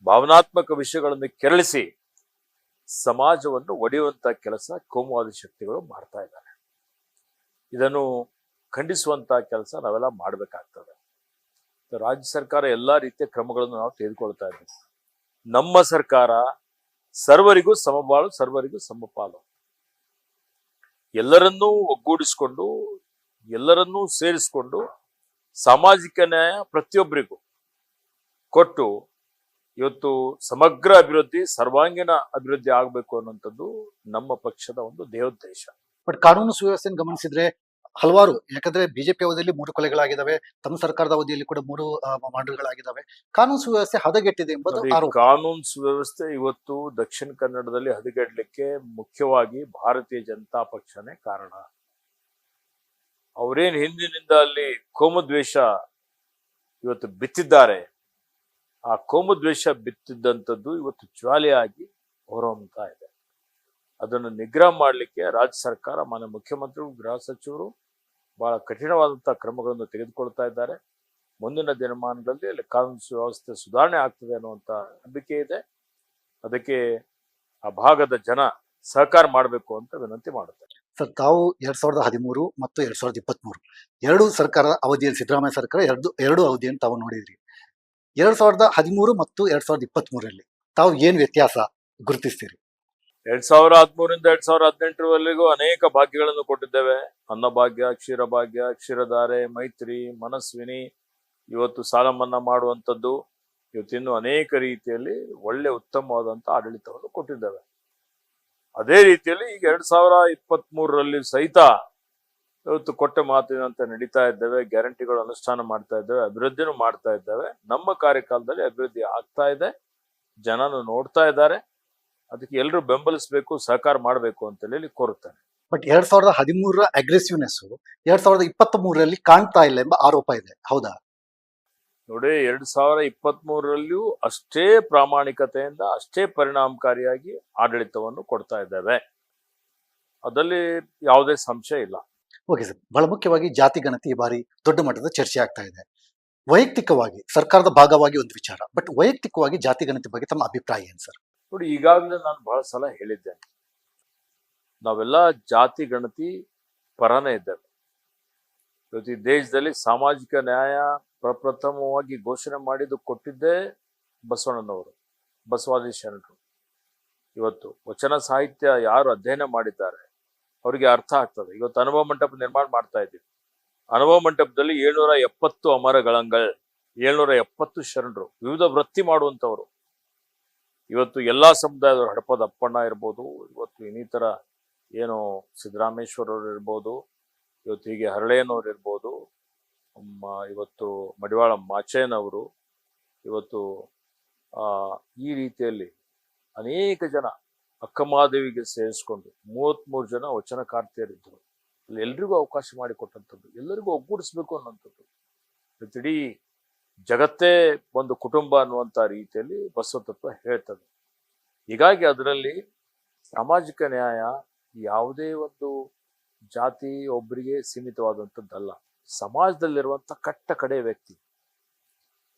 ಭಾವನಾತ್ಮಕ ವಿಷಯಗಳನ್ನು ಕೆರಳಿಸಿ ಸಮಾಜವನ್ನು ಒಡೆಯುವಂತ ಕೆಲಸ ಕೋಮುವಾದಿ ಶಕ್ತಿಗಳು ಮಾಡ್ತಾ ಇದ್ದಾರೆ. ಇದನ್ನು ಖಂಡಿಸುವಂತ ಕೆಲಸ ನಾವೆಲ್ಲ ಮಾಡಬೇಕಾಗ್ತದೆ. ರಾಜ್ಯ ಸರ್ಕಾರ ಎಲ್ಲಾ ರೀತಿಯ ಕ್ರಮಗಳನ್ನು ನಾವು ತೆಗೆದುಕೊಳ್ತಾ ಇದ್ದೀವಿ. ನಮ್ಮ ಸರ್ಕಾರ ಸರ್ವರಿಗೂ ಸಮಬಾಳು, ಸರ್ವರಿಗೂ ಸಮಪಾಲು, ಎಲ್ಲರನ್ನೂ ಒಗ್ಗೂಡಿಸಿಕೊಂಡು, ಎಲ್ಲರನ್ನೂ ಸೇರಿಸಿಕೊಂಡು ಸಾಮಾಜಿಕ ನ್ಯಾಯ ಪ್ರತಿಯೊಬ್ಬರಿಗೂ ಕೊಟ್ಟು ಇವತ್ತು ಸಮಗ್ರ ಅಭಿವೃದ್ಧಿ, ಸರ್ವಾಂಗೀಣ ಅಭಿವೃದ್ಧಿ ಆಗಬೇಕು ಅನ್ನುವಂಥದ್ದು ನಮ್ಮ ಪಕ್ಷದ ಒಂದು ದೇವೋದ್ದೇಶ. ಬಟ್ ಕಾನೂನು ಸುವ್ಯವಸ್ಥೆಯನ್ನು ಗಮನಿಸಿದ್ರೆ ಹಲವಾರು, ಯಾಕಂದ್ರೆ ಬಿಜೆಪಿ ಅವಧಿಯಲ್ಲಿ 3 ಕೊಲೆಗಳಾಗಿದ್ದಾವೆ, ತಮ್ಮ ಸರ್ಕಾರದ ಅವಧಿಯಲ್ಲಿ ಕೂಡ 3 ಮರ್ಡರ್ಗಳಾಗಿದ್ದಾವೆ. ಕಾನೂನು ಸುವ್ಯವಸ್ಥೆ ಹದಗೆಟ್ಟಿದೆ ಎಂಬುದು ನೋಡಿ, ಆರೋಪ. ಕಾನೂನು ಸುವ್ಯವಸ್ಥೆ ಇವತ್ತು ದಕ್ಷಿಣ ಕನ್ನಡದಲ್ಲಿ ಹದಗೆಡ್ಲಿಕ್ಕೆ ಮುಖ್ಯವಾಗಿ ಭಾರತೀಯ ಜನತಾ ಪಕ್ಷನೇ ಕಾರಣ. ಅವರೇನ್ ಹಿಂದಿನಿಂದ ಅಲ್ಲಿ ಕೋಮುದ್ವೇಷ ಇವತ್ತು ಬಿತ್ತಿದ್ದಾರೆ, ಆ ಕೋಮುದ್ವೇಷ ಬಿತ್ತಿದ್ದಂಥದ್ದು ಇವತ್ತು ಜ್ವಾಲೆಯಾಗಿ ಹೊರಹೊಮ್ಮತಾ ಇದೆ. ಅದನ್ನು ನಿಗ್ರಹ ಮಾಡಲಿಕ್ಕೆ ರಾಜ್ಯ ಸರ್ಕಾರ, ಮಾನ್ಯ ಮುಖ್ಯಮಂತ್ರಿಗಳು, ಗೃಹ ಸಚಿವರು ಬಹಳ ಕಠಿಣವಾದಂತಹ ಕ್ರಮಗಳನ್ನು ತೆಗೆದುಕೊಳ್ತಾ ಇದ್ದಾರೆ. ಮುಂದಿನ ದಿನಮಾನಗಳಲ್ಲಿ ಅಲ್ಲಿ ಕಾನೂನು ಸುವ್ಯವಸ್ಥೆ ಸುಧಾರಣೆ ಆಗ್ತದೆ ಅನ್ನುವಂತ ನಂಬಿಕೆ ಇದೆ. ಅದಕ್ಕೆ ಆ ಭಾಗದ ಜನ ಸಹಕಾರ ಮಾಡಬೇಕು ಅಂತ ವಿನಂತಿ ಮಾಡುತ್ತಾರೆ. ಸರ್, ತಾವು 2013 ಮತ್ತು 2023 ಎರಡು ಸರ್ಕಾರದ ಅವಧಿಯಲ್ಲಿ, ಸಿದ್ದರಾಮಯ್ಯ ಸರ್ಕಾರ ಎರಡು ಅವಧಿಯನ್ನು ತಾವು ನೋಡಿದ್ರಿ. 2013 ಮತ್ತು 2023ರಲ್ಲಿ ತಾವು ಏನ್ ವ್ಯತ್ಯಾಸ ಗುರುತಿಸ್ತೀರಿ? 2013ರಿಂದ 2018ರವರೆಗೂ ಅನೇಕ ಭಾಗ್ಯಗಳನ್ನು ಕೊಟ್ಟಿದ್ದೇವೆ. ಅನ್ನಭಾಗ್ಯ, ಕ್ಷೀರಭಾಗ್ಯ, ಕ್ಷೀರಧಾರೆ, ಮೈತ್ರಿ, ಮನಸ್ವಿನಿ, ಇವತ್ತು ಸಾಲ ಮನ್ನಾ ಮಾಡುವಂಥದ್ದು, ಇವತ್ತಿನ್ನು ಅನೇಕ ರೀತಿಯಲ್ಲಿ ಒಳ್ಳೆ ಉತ್ತಮವಾದಂಥ ಆಡಳಿತವನ್ನು ಕೊಟ್ಟಿದ್ದೇವೆ. ಅದೇ ರೀತಿಯಲ್ಲಿ ಈಗ 2023ರಲ್ಲಿ ಸಹಿತ ಇವತ್ತು ಕೊಟ್ಟ ಮಾತಿನಂತೆ ನಡೀತಾ ಇದ್ದೇವೆ. ಗ್ಯಾರಂಟಿಗಳು ಅನುಷ್ಠಾನ ಮಾಡ್ತಾ ಇದ್ದೇವೆ, ಅಭಿವೃದ್ಧಿನೂ ಮಾಡ್ತಾ ಇದ್ದೇವೆ. ನಮ್ಮ ಕಾರ್ಯಕಾಲದಲ್ಲಿ ಅಭಿವೃದ್ಧಿ ಆಗ್ತಾ ಇದೆ, ಜನನು ನೋಡ್ತಾ ಇದ್ದಾರೆ. ಅದಕ್ಕೆ ಎಲ್ಲರೂ ಬೆಂಬಲಿಸಬೇಕು, ಸಹಕಾರ ಮಾಡಬೇಕು ಅಂತ ಹೇಳಿ ಕೋರುತ್ತೇನೆ. ಬಟ್ 2013ರ ಅಗ್ರೆಸಿವ್ನೆಸ್ 2023ರಲ್ಲಿ ಕಾಣ್ತಾ ಇಲ್ಲ ಎಂಬ ಆರೋಪ ಇದೆ, ಹೌದಾ? ನೋಡಿ, 2023ರಲ್ಲಿಯೂ ಅಷ್ಟೇ ಪ್ರಾಮಾಣಿಕತೆಯಿಂದ, ಅಷ್ಟೇ ಪರಿಣಾಮಕಾರಿಯಾಗಿ ಆಡಳಿತವನ್ನು ಕೊಡ್ತಾ ಇದ್ದೇವೆ. ಅದರಲ್ಲಿ ಯಾವುದೇ ಸಂಶಯ ಇಲ್ಲ. ಓಕೆ ಸರ್, ಬಹಳ ಮುಖ್ಯವಾಗಿ ಜಾತಿ ಗಣತಿ ಈ ಬಾರಿ ದೊಡ್ಡ ಮಟ್ಟದ ಚರ್ಚೆ ಆಗ್ತಾ ಇದೆ. ವೈಯಕ್ತಿಕವಾಗಿ ಸರ್ಕಾರದ ಭಾಗವಾಗಿ ಒಂದು ವಿಚಾರ, ಬಟ್ ವೈಯಕ್ತಿಕವಾಗಿ ಜಾತಿ ಗಣತಿ ಬಗ್ಗೆ ತಮ್ಮ ಅಭಿಪ್ರಾಯ ಏನು ಸರ್? ನೋಡಿ, ಈಗಾಗಲೇ ನಾನು ಬಹಳ ಸಲ ಹೇಳಿದ್ದೇನೆ, ನಾವೆಲ್ಲ ಜಾತಿ ಗಣತಿ ಪರನೇ ಇದ್ದೇವೆ. ಇವತ್ತು ಈ ದೇಶದಲ್ಲಿ ಸಾಮಾಜಿಕ ನ್ಯಾಯ ಪ್ರಪ್ರಥಮವಾಗಿ ಘೋಷಣೆ ಮಾಡಿದ್ದು ಕೊಟ್ಟಿದ್ದೇ ಬಸವಣ್ಣನವರು, ಬಸವಾದಿ ಶರಣರು. ಇವತ್ತು ವಚನ ಸಾಹಿತ್ಯ ಯಾರು ಅಧ್ಯಯನ ಮಾಡಿದ್ದಾರೆ ಅವರಿಗೆ ಅರ್ಥ ಆಗ್ತದೆ. ಇವತ್ತು ಅನುಭವ ಮಂಟಪ ನಿರ್ಮಾಣ ಮಾಡ್ತಾ ಇದ್ದೀವಿ. ಅನುಭವ ಮಂಟಪದಲ್ಲಿ 770 ಅಮರಗಳಂಗಳ್, 770 ಶರಣರು, ವಿವಿಧ ವೃತ್ತಿ ಮಾಡುವಂಥವ್ರು. ಇವತ್ತು ಎಲ್ಲಾ ಸಮುದಾಯದವರು, ಹಡಪದ ಅಪ್ಪಣ್ಣ ಇರ್ಬೋದು, ಇವತ್ತು ಇನ್ನಿತರ ಏನು ಸಿದ್ದರಾಮೇಶ್ವರವ್ರು ಇರ್ಬೋದು, ಇವತ್ತು ಹೀಗೆ ಹರಳೇನವ್ರು ಇರ್ಬೋದು, ಇವತ್ತು ಮಡಿವಾಳ ಮಾಚೇನವರು, ಇವತ್ತು ಈ ರೀತಿಯಲ್ಲಿ ಅನೇಕ ಜನ, ಅಕ್ಕಮಹಾದೇವಿಗೆ ಸೇರಿಸ್ಕೊಂಡು 33 ಜನ ವಚನಕಾರ್ತಿಯರಿದ್ದರು. ಅಲ್ಲಿ ಎಲ್ರಿಗೂ ಅವಕಾಶ ಮಾಡಿಕೊಟ್ಟಂಥದ್ದು, ಎಲ್ಲರಿಗೂ ಒಗ್ಗೂಡಿಸ್ಬೇಕು ಅನ್ನೋಂಥದ್ದು. ಇಡೀ ಜಗತ್ತೇ ಒಂದು ಕುಟುಂಬ ಅನ್ನುವಂಥ ರೀತಿಯಲ್ಲಿ ಬಸವ ತತ್ವ ಹೇಳ್ತದೆ. ಹೀಗಾಗಿ ಅದರಲ್ಲಿ ಸಾಮಾಜಿಕ ನ್ಯಾಯ ಯಾವುದೇ ಒಂದು ಜಾತಿ ಒಬ್ಬರಿಗೆ ಸೀಮಿತವಾದಂಥದ್ದಲ್ಲ. ಸಮಾಜದಲ್ಲಿರುವಂಥ ಕಟ್ಟ ಕಡೆ ವ್ಯಕ್ತಿ,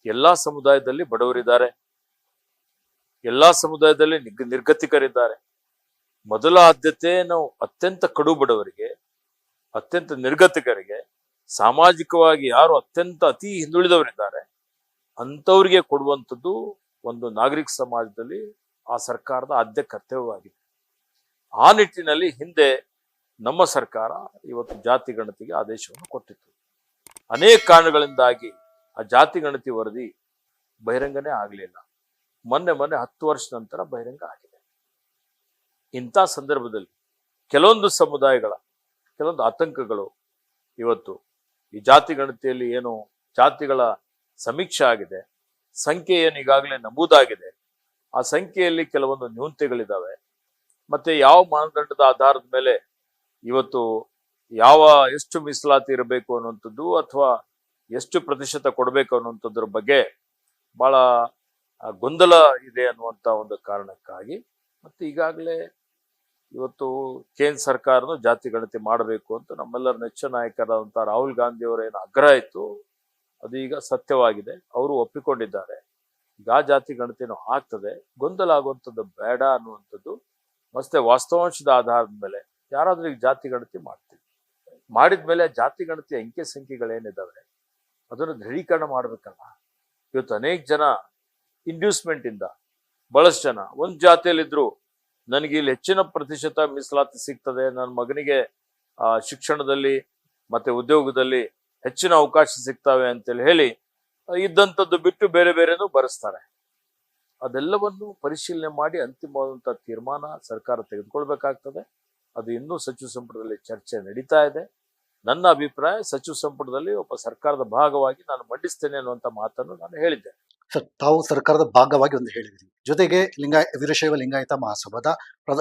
ಎಲ್ಲಾ ಸಮುದಾಯದಲ್ಲಿ ಬಡವರಿದ್ದಾರೆ, ಎಲ್ಲಾ ಸಮುದಾಯದಲ್ಲಿ ನಿರ್ಗತಿಕರಿದ್ದಾರೆ. ಮೊದಲ ಆದ್ಯತೆ ನಾವು ಅತ್ಯಂತ ಕಡು ಬಡವರಿಗೆ, ಅತ್ಯಂತ ನಿರ್ಗತಿಕರಿಗೆ, ಸಾಮಾಜಿಕವಾಗಿ ಯಾರು ಅತ್ಯಂತ ಅತಿ ಹಿಂದುಳಿದವರಿದ್ದಾರೆ ಅಂಥವ್ರಿಗೆ ಕೊಡುವಂಥದ್ದು ಒಂದು ನಾಗರಿಕ ಸಮಾಜದಲ್ಲಿ ಆ ಸರ್ಕಾರದ ಆದ್ಯ ಕರ್ತವ್ಯವಾಗಿದೆ. ಆ ನಿಟ್ಟಿನಲ್ಲಿ ಹಿಂದೆ ನಮ್ಮ ಸರ್ಕಾರ ಇವತ್ತು ಜಾತಿ ಗಣತಿಗೆ ಆದೇಶವನ್ನು ಕೊಟ್ಟಿತ್ತು. ಅನೇಕ ಕಾರಣಗಳಿಂದಾಗಿ ಆ ಜಾತಿ ಗಣತಿ ವರದಿ ಬಹಿರಂಗನೇ ಆಗಲಿಲ್ಲ. ಮೊನ್ನೆ 10 ವರ್ಷ ನಂತರ ಬಹಿರಂಗ ಆಗಿದೆ. ಇಂಥ ಸಂದರ್ಭದಲ್ಲಿ ಕೆಲವೊಂದು ಸಮುದಾಯಗಳ ಕೆಲವೊಂದು ಆತಂಕಗಳು, ಇವತ್ತು ಈ ಜಾತಿ ಗಣತಿಯಲ್ಲಿ ಏನು ಜಾತಿಗಳ ಸಮೀಕ್ಷೆ ಆಗಿದೆ, ಸಂಖ್ಯೆ ಏನು ಈಗಾಗಲೇ ನಮೂದಾಗಿದೆ, ಆ ಸಂಖ್ಯೆಯಲ್ಲಿ ಕೆಲವೊಂದು ನ್ಯೂನತೆಗಳಿದ್ದಾವೆ. ಮತ್ತೆ ಯಾವ ಮಾನದಂಡದ ಆಧಾರದ ಮೇಲೆ ಇವತ್ತು ಎಷ್ಟು ಮೀಸಲಾತಿ ಇರಬೇಕು ಅನ್ನುವಂಥದ್ದು ಅಥವಾ ಎಷ್ಟು ಪ್ರತಿಶತ ಕೊಡಬೇಕು ಅನ್ನುವಂಥದ್ರ ಬಗ್ಗೆ ಬಹಳ ಗೊಂದಲ ಇದೆ ಅನ್ನುವಂಥ ಒಂದು ಕಾರಣಕ್ಕಾಗಿ ಮತ್ತೆ ಈಗಾಗಲೇ ಇವತ್ತು ಕೇಂದ್ರ ಸರ್ಕಾರನು ಜಾತಿ ಗಣತಿ ಮಾಡಬೇಕು ಅಂತ ನಮ್ಮೆಲ್ಲರ ನೆಚ್ಚಿನ ನಾಯಕರಾದಂಥ ರಾಹುಲ್ ಗಾಂಧಿ ಅವರ ಏನು ಆಗ್ರಹ ಇತ್ತು ಅದು ಈಗ ಸತ್ಯವಾಗಿದೆ. ಅವರು ಒಪ್ಪಿಕೊಂಡಿದ್ದಾರೆ. ಈಗ ಆ ಜಾತಿ ಗಣತಿನೂ ಆಗ್ತದೆ, ಗೊಂದಲ ಆಗುವಂಥದ್ದು ಬೇಡ ಅನ್ನುವಂಥದ್ದು. ಮತ್ತೆ ವಾಸ್ತವಾಂಶದ ಆಧಾರದ ಮೇಲೆ ಯಾರಾದ್ರೂ ಈಗ ಜಾತಿ ಗಣತಿ ಮಾಡ್ತೀವಿ, ಮಾಡಿದ್ಮೇಲೆ ಜಾತಿ ಗಣತಿ ಅಂಕೆ ಸಂಖ್ಯೆಗಳೇನಿದಾವೆ ಅದನ್ನು ದೃಢೀಕರಣ ಮಾಡ್ಬೇಕಲ್ಲ. ಇವತ್ತು ಅನೇಕ ಜನ ಇಂಡ್ಯೂಸ್ಮೆಂಟ್ ಇಂದ ಬಹಳಷ್ಟು ಜನ ಒಂದ್ ಜಾತಿಯಲ್ಲಿದ್ರು ನನಗೆ ಇಲ್ಲಿ ಹೆಚ್ಚಿನ ಪ್ರತಿಶತ ಮೀಸಲಾತಿ ಸಿಗ್ತದೆ, ನನ್ನ ಮಗನಿಗೆ ಶಿಕ್ಷಣದಲ್ಲಿ ಮತ್ತೆ ಉದ್ಯೋಗದಲ್ಲಿ ಹೆಚ್ಚಿನ ಅವಕಾಶ ಸಿಗ್ತವೆ ಅಂತೇಳಿ ಹೇಳಿ ಇದ್ದಂಥದ್ದು ಬಿಟ್ಟು ಬೇರೆ ಬೇರೆನೂ ಬರೆಸ್ತಾರೆ. ಅದೆಲ್ಲವನ್ನು ಪರಿಶೀಲನೆ ಮಾಡಿ ಅಂತಿಮವಾದಂಥ ತೀರ್ಮಾನ ಸರ್ಕಾರ ತೆಗೆದುಕೊಳ್ಬೇಕಾಗ್ತದೆ. ಅದು ಇನ್ನೂ ಸಚಿವ ಸಂಪುಟದಲ್ಲಿ ಚರ್ಚೆ ನಡೀತಾ ಇದೆ. ನನ್ನ ಅಭಿಪ್ರಾಯ ಸಚಿವ ಸಂಪುಟದಲ್ಲಿ ಒಬ್ಬ ಸರ್ಕಾರದ ಭಾಗವಾಗಿ ನಾನು ಮಂಡಿಸ್ತೇನೆ ಅನ್ನುವಂಥ ಮಾತನ್ನು ನಾನು ಹೇಳಿದ್ದೆ. ಸರ್, ತಾವು ಸರ್ಕಾರದ ಭಾಗವಾಗಿ ಒಂದು ಹೇಳಿದಿರಿ, ಜೊತೆಗೆ ವೀರಶೈವ ಲಿಂಗಾಯತ ಮಹಾಸಭಾದ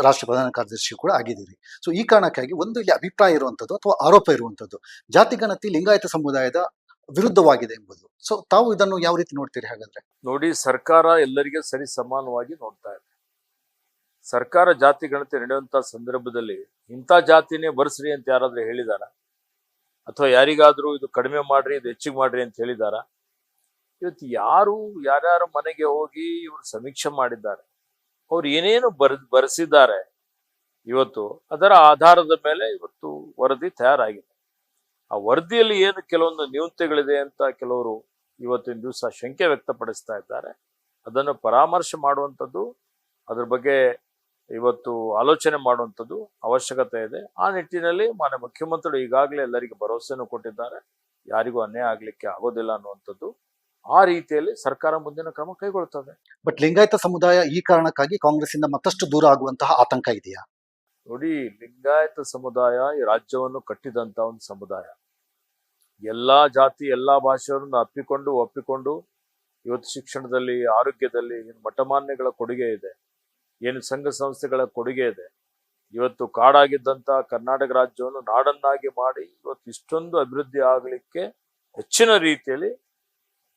ರಾಷ್ಟ್ರ ಪ್ರಧಾನ ಕಾರ್ಯದರ್ಶಿ ಕೂಡ ಆಗಿದ್ದೀರಿ. ಸೊ ಈ ಕಾರಣಕ್ಕಾಗಿ ಒಂದು ಇಲ್ಲಿ ಅಭಿಪ್ರಾಯ ಇರುವಂತದ್ದು ಅಥವಾ ಆರೋಪ ಇರುವಂತದ್ದು ಜಾತಿ ಗಣತಿ ಲಿಂಗಾಯತ ಸಮುದಾಯದ ವಿರುದ್ಧವಾಗಿದೆ ಎಂಬುದು. ಸೊ ತಾವು ಇದನ್ನು ಯಾವ ರೀತಿ ನೋಡ್ತೀರಿ? ಹಾಗಾದ್ರೆ ನೋಡಿ, ಸರ್ಕಾರ ಎಲ್ಲರಿಗೆ ಸರಿ ಸಮಾನವಾಗಿ ನೋಡ್ತಾ ಇದೆ. ಸರ್ಕಾರ ಜಾತಿ ಗಣತಿ ನಡೆಯುವಂತ ಸಂದರ್ಭದಲ್ಲಿ ಇಂಥ ಜಾತಿನೇ ಬರ್ಸ್ರಿ ಅಂತ ಯಾರಾದ್ರೂ ಹೇಳಿದಾರ? ಅಥವಾ ಯಾರಿಗಾದ್ರೂ ಇದು ಕಡಿಮೆ ಮಾಡ್ರಿ, ಇದು ಹೆಚ್ಚಿಗೆ ಮಾಡ್ರಿ ಅಂತ ಹೇಳಿದಾರ? ಇವತ್ತು ಯಾರ್ಯಾರ ಮನೆಗೆ ಹೋಗಿ ಇವರು ಸಮೀಕ್ಷೆ ಮಾಡಿದ್ದಾರೆ, ಅವ್ರು ಏನೇನು ಬರೆಸಿದ್ದಾರೆ, ಇವತ್ತು ಅದರ ಆಧಾರದ ಮೇಲೆ ಇವತ್ತು ವರದಿ ತಯಾರಾಗಿದೆ. ಆ ವರದಿಯಲ್ಲಿ ಏನು ಕೆಲವೊಂದು ನ್ಯೂನತೆಗಳಿದೆ ಅಂತ ಕೆಲವರು ಇವತ್ತಿನ ದಿವಸ ಶಂಕೆ ವ್ಯಕ್ತಪಡಿಸ್ತಾ ಇದ್ದಾರೆ. ಅದನ್ನು ಪರಾಮರ್ಶೆ ಮಾಡುವಂಥದ್ದು, ಅದ್ರ ಬಗ್ಗೆ ಇವತ್ತು ಆಲೋಚನೆ ಮಾಡುವಂಥದ್ದು ಅವಶ್ಯಕತೆ ಇದೆ. ಆ ನಿಟ್ಟಿನಲ್ಲಿ ಮಾನ್ಯ ಮುಖ್ಯಮಂತ್ರಿಗಳು ಈಗಾಗಲೇ ಎಲ್ಲರಿಗೂ ಭರವಸೆಯನ್ನು ಕೊಟ್ಟಿದ್ದಾರೆ, ಯಾರಿಗೂ ಅನ್ಯಾಯ ಆಗ್ಲಿಕ್ಕೆ ಆಗೋದಿಲ್ಲ ಅನ್ನುವಂಥದ್ದು. ಆ ರೀತಿಯಲ್ಲಿ ಸರ್ಕಾರ ಮುಂದಿನ ಕ್ರಮ ಕೈಗೊಳ್ತದೆ. ಬಟ್ ಲಿಂಗಾಯತ ಸಮುದಾಯ ಈ ಕಾರಣಕ್ಕಾಗಿ ಕಾಂಗ್ರೆಸ್ ಇಂದ ಮತ್ತಷ್ಟು ದೂರ ಆಗುವಂತಹ ಆತಂಕ ಇದೆಯಾ? ನೋಡಿ, ಲಿಂಗಾಯತ ಸಮುದಾಯ ಈ ರಾಜ್ಯವನ್ನು ಕಟ್ಟಿದಂತ ಒಂದು ಸಮುದಾಯ. ಎಲ್ಲಾ ಜಾತಿ ಎಲ್ಲಾ ಭಾಷೆಯನ್ನು ಒಪ್ಪಿಕೊಂಡು ಇವತ್ತು ಶಿಕ್ಷಣದಲ್ಲಿ, ಆರೋಗ್ಯದಲ್ಲಿ ಏನು ಮಠಮಾನ್ಯಗಳ ಕೊಡುಗೆ ಇದೆ, ಏನು ಸಂಘ ಸಂಸ್ಥೆಗಳ ಕೊಡುಗೆ ಇದೆ. ಇವತ್ತು ಕಾಡಾಗಿದ್ದಂತ ಕರ್ನಾಟಕ ರಾಜ್ಯವನ್ನು ನಾಡನ್ನಾಗಿ ಮಾಡಿ ಇವತ್ತು ಇಷ್ಟೊಂದು ಅಭಿವೃದ್ಧಿ ಆಗಲಿಕ್ಕೆ ಹೆಚ್ಚಿನ ರೀತಿಯಲ್ಲಿ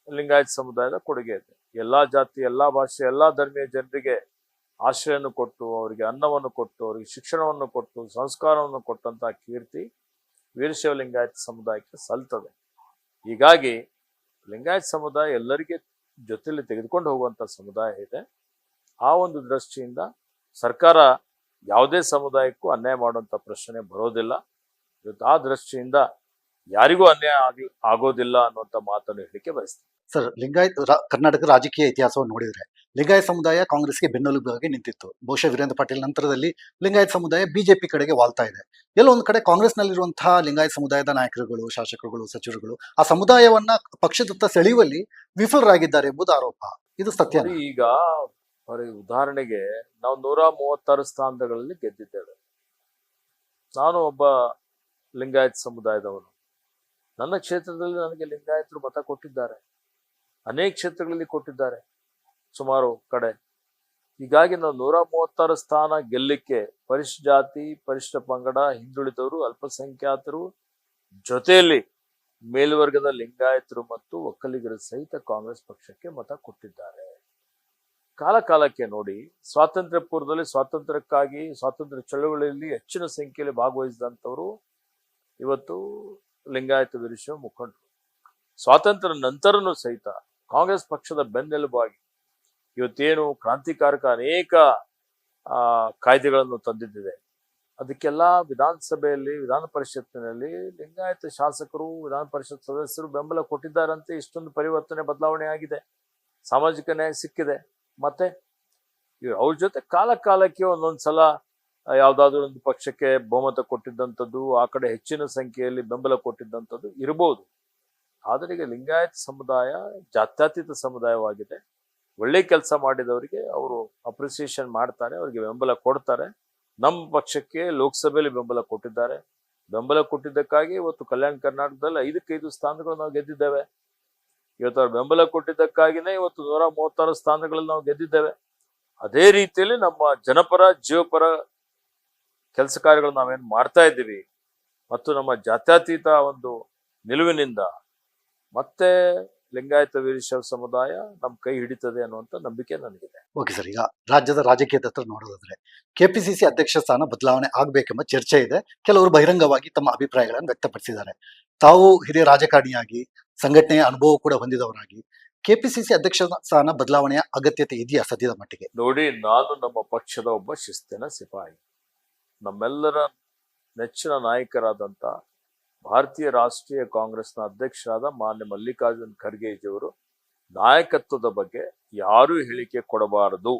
ಲಿಂಗಾಯತ ಸಮುದಾಯದ ಕೊಡುಗೆ ಇದೆ. ಎಲ್ಲಾ ಜಾತಿ ಎಲ್ಲಾ ಭಾಷೆ ಎಲ್ಲಾ ಧರ್ಮೀಯ ಜನರಿಗೆ ಆಶ್ರಯವನ್ನು ಕೊಟ್ಟು, ಅವರಿಗೆ ಅನ್ನವನ್ನು ಕೊಟ್ಟು, ಅವರಿಗೆ ಶಿಕ್ಷಣವನ್ನು ಕೊಟ್ಟು, ಸಂಸ್ಕಾರವನ್ನು ಕೊಟ್ಟಂತ ಕೀರ್ತಿ ವೀರಶೈವ ಲಿಂಗಾಯತ ಸಮುದಾಯಕ್ಕೆ ಸಲ್ತದೆ. ಹೀಗಾಗಿ ಲಿಂಗಾಯತ ಸಮುದಾಯ ಎಲ್ಲರಿಗೆ ಜೊತೆಯಲ್ಲಿ ತೆಗೆದುಕೊಂಡು ಹೋಗುವಂತ ಸಮುದಾಯ ಇದೆ. ಆ ಒಂದು ದೃಷ್ಟಿಯಿಂದ ಸರ್ಕಾರ ಯಾವುದೇ ಸಮುದಾಯಕ್ಕೂ ಅನ್ಯಾಯ ಮಾಡುವಂತ ಪ್ರಶ್ನೆ ಬರೋದಿಲ್ಲ. ಇವತ್ತು ಆ ದೃಷ್ಟಿಯಿಂದ ಯಾರಿಗೂ ಅನ್ಯಾಯ ಆಗೋದಿಲ್ಲ ಅನ್ನುವಂಥ ಮಾತನ್ನು ಹೇಳಲಿಕ್ಕೆ ಬಯಸ್ತೀನಿ. ಸರ್, ಕರ್ನಾಟಕ ರಾಜಕೀಯ ಇತಿಹಾಸವನ್ನು ನೋಡಿದ್ರೆ ಲಿಂಗಾಯತ ಸಮುದಾಯ ಕಾಂಗ್ರೆಸ್ಗೆ ಬೆನ್ನೆಲುಬಾಗಿ ನಿಂತಿತ್ತು. ಬಹುಶಃ ವೀರೇಂದ್ರ ಪಾಟೀಲ್ ನಂತರದಲ್ಲಿ ಲಿಂಗಾಯತ ಸಮುದಾಯ ಬಿಜೆಪಿ ಕಡೆಗೆ ವಾಲ್ತಾ ಇದೆ. ಎಲ್ಲೋ ಒಂದು ಕಡೆ ಕಾಂಗ್ರೆಸ್ನಲ್ಲಿರುವಂತಹ ಲಿಂಗಾಯತ ಸಮುದಾಯದ ನಾಯಕರುಗಳು, ಶಾಸಕರುಗಳು, ಸಚಿವರುಗಳು ಆ ಸಮುದಾಯವನ್ನ ಪಕ್ಷದತ್ತ ಸೆಳೆಯುವಲ್ಲಿ ವಿಫಲರಾಗಿದ್ದಾರೆ ಎಂಬುದು ಆರೋಪ. ಇದು ಸತ್ಯ? ಈಗ ಉದಾಹರಣೆಗೆ ನಾವು 136 ಸ್ಥಾನಗಳಲ್ಲಿ ಗೆದ್ದಿದ್ದೇವೆ. ನಾನು ಒಬ್ಬ ಲಿಂಗಾಯತ ಸಮುದಾಯದವನು. ನನ್ನ ಕ್ಷೇತ್ರದಲ್ಲಿ ನನಗೆ ಲಿಂಗಾಯತರು ಮತ ಕೊಟ್ಟಿದ್ದಾರೆ, ಅನೇಕ ಕ್ಷೇತ್ರಗಳಲ್ಲಿ ಕೊಟ್ಟಿದ್ದಾರೆ, ಸುಮಾರು ಕಡೆ. ಹೀಗಾಗಿ ನಾವು 136 ಸ್ಥಾನ ಗೆಲ್ಲಕ್ಕೆ ಪರಿಶಿಷ್ಟ ಜಾತಿ, ಪರಿಶಿಷ್ಟ ಪಂಗಡ, ಹಿಂದುಳಿದವರು, ಅಲ್ಪಸಂಖ್ಯಾತರು ಜೊತೆಯಲ್ಲಿ ಮೇಲ್ವರ್ಗದ ಲಿಂಗಾಯತರು ಮತ್ತು ಒಕ್ಕಲಿಗರ ಸಹಿತ ಕಾಂಗ್ರೆಸ್ ಪಕ್ಷಕ್ಕೆ ಮತ ಕೊಟ್ಟಿದ್ದಾರೆ. ಕಾಲಕ್ಕೆ ನೋಡಿ, ಸ್ವಾತಂತ್ರ್ಯ ಪೂರ್ವದಲ್ಲಿ ಸ್ವಾತಂತ್ರ್ಯಕ್ಕಾಗಿ ಸ್ವಾತಂತ್ರ್ಯ ಚಳವಳಿಯಲ್ಲಿ ಹೆಚ್ಚಿನ ಸಂಖ್ಯೆಯಲ್ಲಿ ಭಾಗವಹಿಸಿದಂಥವರು ಇವತ್ತು ಲಿಂಗಾಯತ ವೀರಶೈವ ಮುಖಂಡರು. ಸ್ವಾತಂತ್ರ್ಯ ನಂತರನೂ ಸಹಿತ ಕಾಂಗ್ರೆಸ್ ಪಕ್ಷದ ಬೆನ್ನೆಲುಬಾಗಿ ಇವತ್ತೇನು ಕ್ರಾಂತಿಕಾರಕ ಅನೇಕ ಕಾಯ್ದೆಗಳನ್ನು ತಂದಿದ್ದಿದೆ, ಅದಕ್ಕೆಲ್ಲ ವಿಧಾನಸಭೆಯಲ್ಲಿ, ವಿಧಾನ ಪರಿಷತ್ತಿನಲ್ಲಿ ಲಿಂಗಾಯತ ಶಾಸಕರು, ವಿಧಾನ ಪರಿಷತ್ ಸದಸ್ಯರು ಬೆಂಬಲ ಕೊಟ್ಟಿದ್ದಾರಂತೆ. ಇಷ್ಟೊಂದು ಪರಿವರ್ತನೆ, ಬದಲಾವಣೆ ಆಗಿದೆ, ಸಾಮಾಜಿಕ ನ್ಯಾಯ ಸಿಕ್ಕಿದೆ. ಮತ್ತೆ ಅವ್ರ ಜೊತೆ ಕಾಲಕ್ಕೆ ಒಂದೊಂದ್ಸಲ ಯಾವ್ದಾದ್ರು ಒಂದು ಪಕ್ಷಕ್ಕೆ ಬಹುಮತ ಕೊಟ್ಟಿದ್ದಂಥದ್ದು, ಆ ಕಡೆ ಹೆಚ್ಚಿನ ಸಂಖ್ಯೆಯಲ್ಲಿ ಬೆಂಬಲ ಕೊಟ್ಟಿದ್ದಂಥದ್ದು ಇರಬಹುದು. ಆದರೆ ಈಗ ಲಿಂಗಾಯತ ಸಮುದಾಯ ಜಾತ್ಯತೀತ ಸಮುದಾಯವಾಗಿದೆ. ಒಳ್ಳೆ ಕೆಲಸ ಮಾಡಿದವರಿಗೆ ಅವರು ಅಪ್ರಿಸಿಯೇಷನ್ ಮಾಡ್ತಾರೆ, ಅವರಿಗೆ ಬೆಂಬಲ ಕೊಡ್ತಾರೆ. ನಮ್ಮ ಪಕ್ಷಕ್ಕೆ ಲೋಕಸಭೆಯಲ್ಲಿ ಬೆಂಬಲ ಕೊಟ್ಟಿದ್ದಾರೆ. ಬೆಂಬಲ ಕೊಟ್ಟಿದ್ದಕ್ಕಾಗಿ ಇವತ್ತು ಕಲ್ಯಾಣ ಕರ್ನಾಟಕದಲ್ಲಿ 5 ಸ್ಥಾನಗಳು ನಾವು ಗೆದ್ದಿದ್ದೇವೆ. ಇವತ್ತು ಅವ್ರು ಬೆಂಬಲ ಕೊಟ್ಟಿದ್ದಕ್ಕಾಗಿನೇ ಇವತ್ತು 136 ಸ್ಥಾನಗಳಲ್ಲಿ ನಾವು ಗೆದ್ದಿದ್ದೇವೆ. ಅದೇ ರೀತಿಯಲ್ಲಿ ನಮ್ಮ ಜನಪರ, ಜೀವಪರ ಕೆಲಸ ಕಾರ್ಯಗಳು ನಾವೇನು ಮಾಡ್ತಾ ಇದ್ದೀವಿ ಮತ್ತು ನಮ್ಮ ಜಾತ್ಯತೀತ ಒಂದು ನಿಲುವಿನಿಂದ ಮತ್ತೆ ಲಿಂಗಾಯತ ವೀರಶೈವ ಸಮುದಾಯ ನಮ್ಮ ಕೈ ಹಿಡಿತದೆ ಅನ್ನುವಂಥ ನಂಬಿಕೆ ನನಗಿದೆ. ಓಕೆ ಸರ್, ಈಗ ರಾಜ್ಯದ ರಾಜಕೀಯದ ಹತ್ರ ನೋಡೋದಾದ್ರೆ ಕೆಪಿಸಿಸಿ ಅಧ್ಯಕ್ಷ ಸ್ಥಾನ ಬದಲಾವಣೆ ಆಗಬೇಕೆಂಬ ಚರ್ಚೆ ಇದೆ. ಕೆಲವರು ಬಹಿರಂಗವಾಗಿ ತಮ್ಮ ಅಭಿಪ್ರಾಯಗಳನ್ನು ವ್ಯಕ್ತಪಡಿಸಿದ್ದಾರೆ. ತಾವು ಹಿರಿಯ ರಾಜಕಾರಣಿಯಾಗಿ ಸಂಘಟನೆಯ ಅನುಭವ ಕೂಡ ಹೊಂದಿದವರಾಗಿ ಕೆಪಿಸಿಸಿ ಅಧ್ಯಕ್ಷ ಸ್ಥಾನ ಬದಲಾವಣೆಯ ಅಗತ್ಯತೆ ಇದೆಯಾ ಸದ್ಯದ ಮಟ್ಟಿಗೆ? ನೋಡಿ, ನಾನು ನಮ್ಮ ಪಕ್ಷದ ಒಬ್ಬ ಶಿಸ್ತಿನ ಸಿಪಾಯಿ. ನಮ್ಮೆಲ್ಲರ ನೆಚ್ಚಿನ ನಾಯಕರಾದಂಥ ಭಾರತೀಯ ರಾಷ್ಟ್ರೀಯ ಕಾಂಗ್ರೆಸ್ನ ಅಧ್ಯಕ್ಷರಾದ ಮಾನ್ಯ ಮಲ್ಲಿಕಾರ್ಜುನ್ ಖರ್ಗೆಜಿಯವರು ನಾಯಕತ್ವದ ಬಗ್ಗೆ ಯಾರೂ ಹೇಳಿಕೆ ಕೊಡಬಾರದು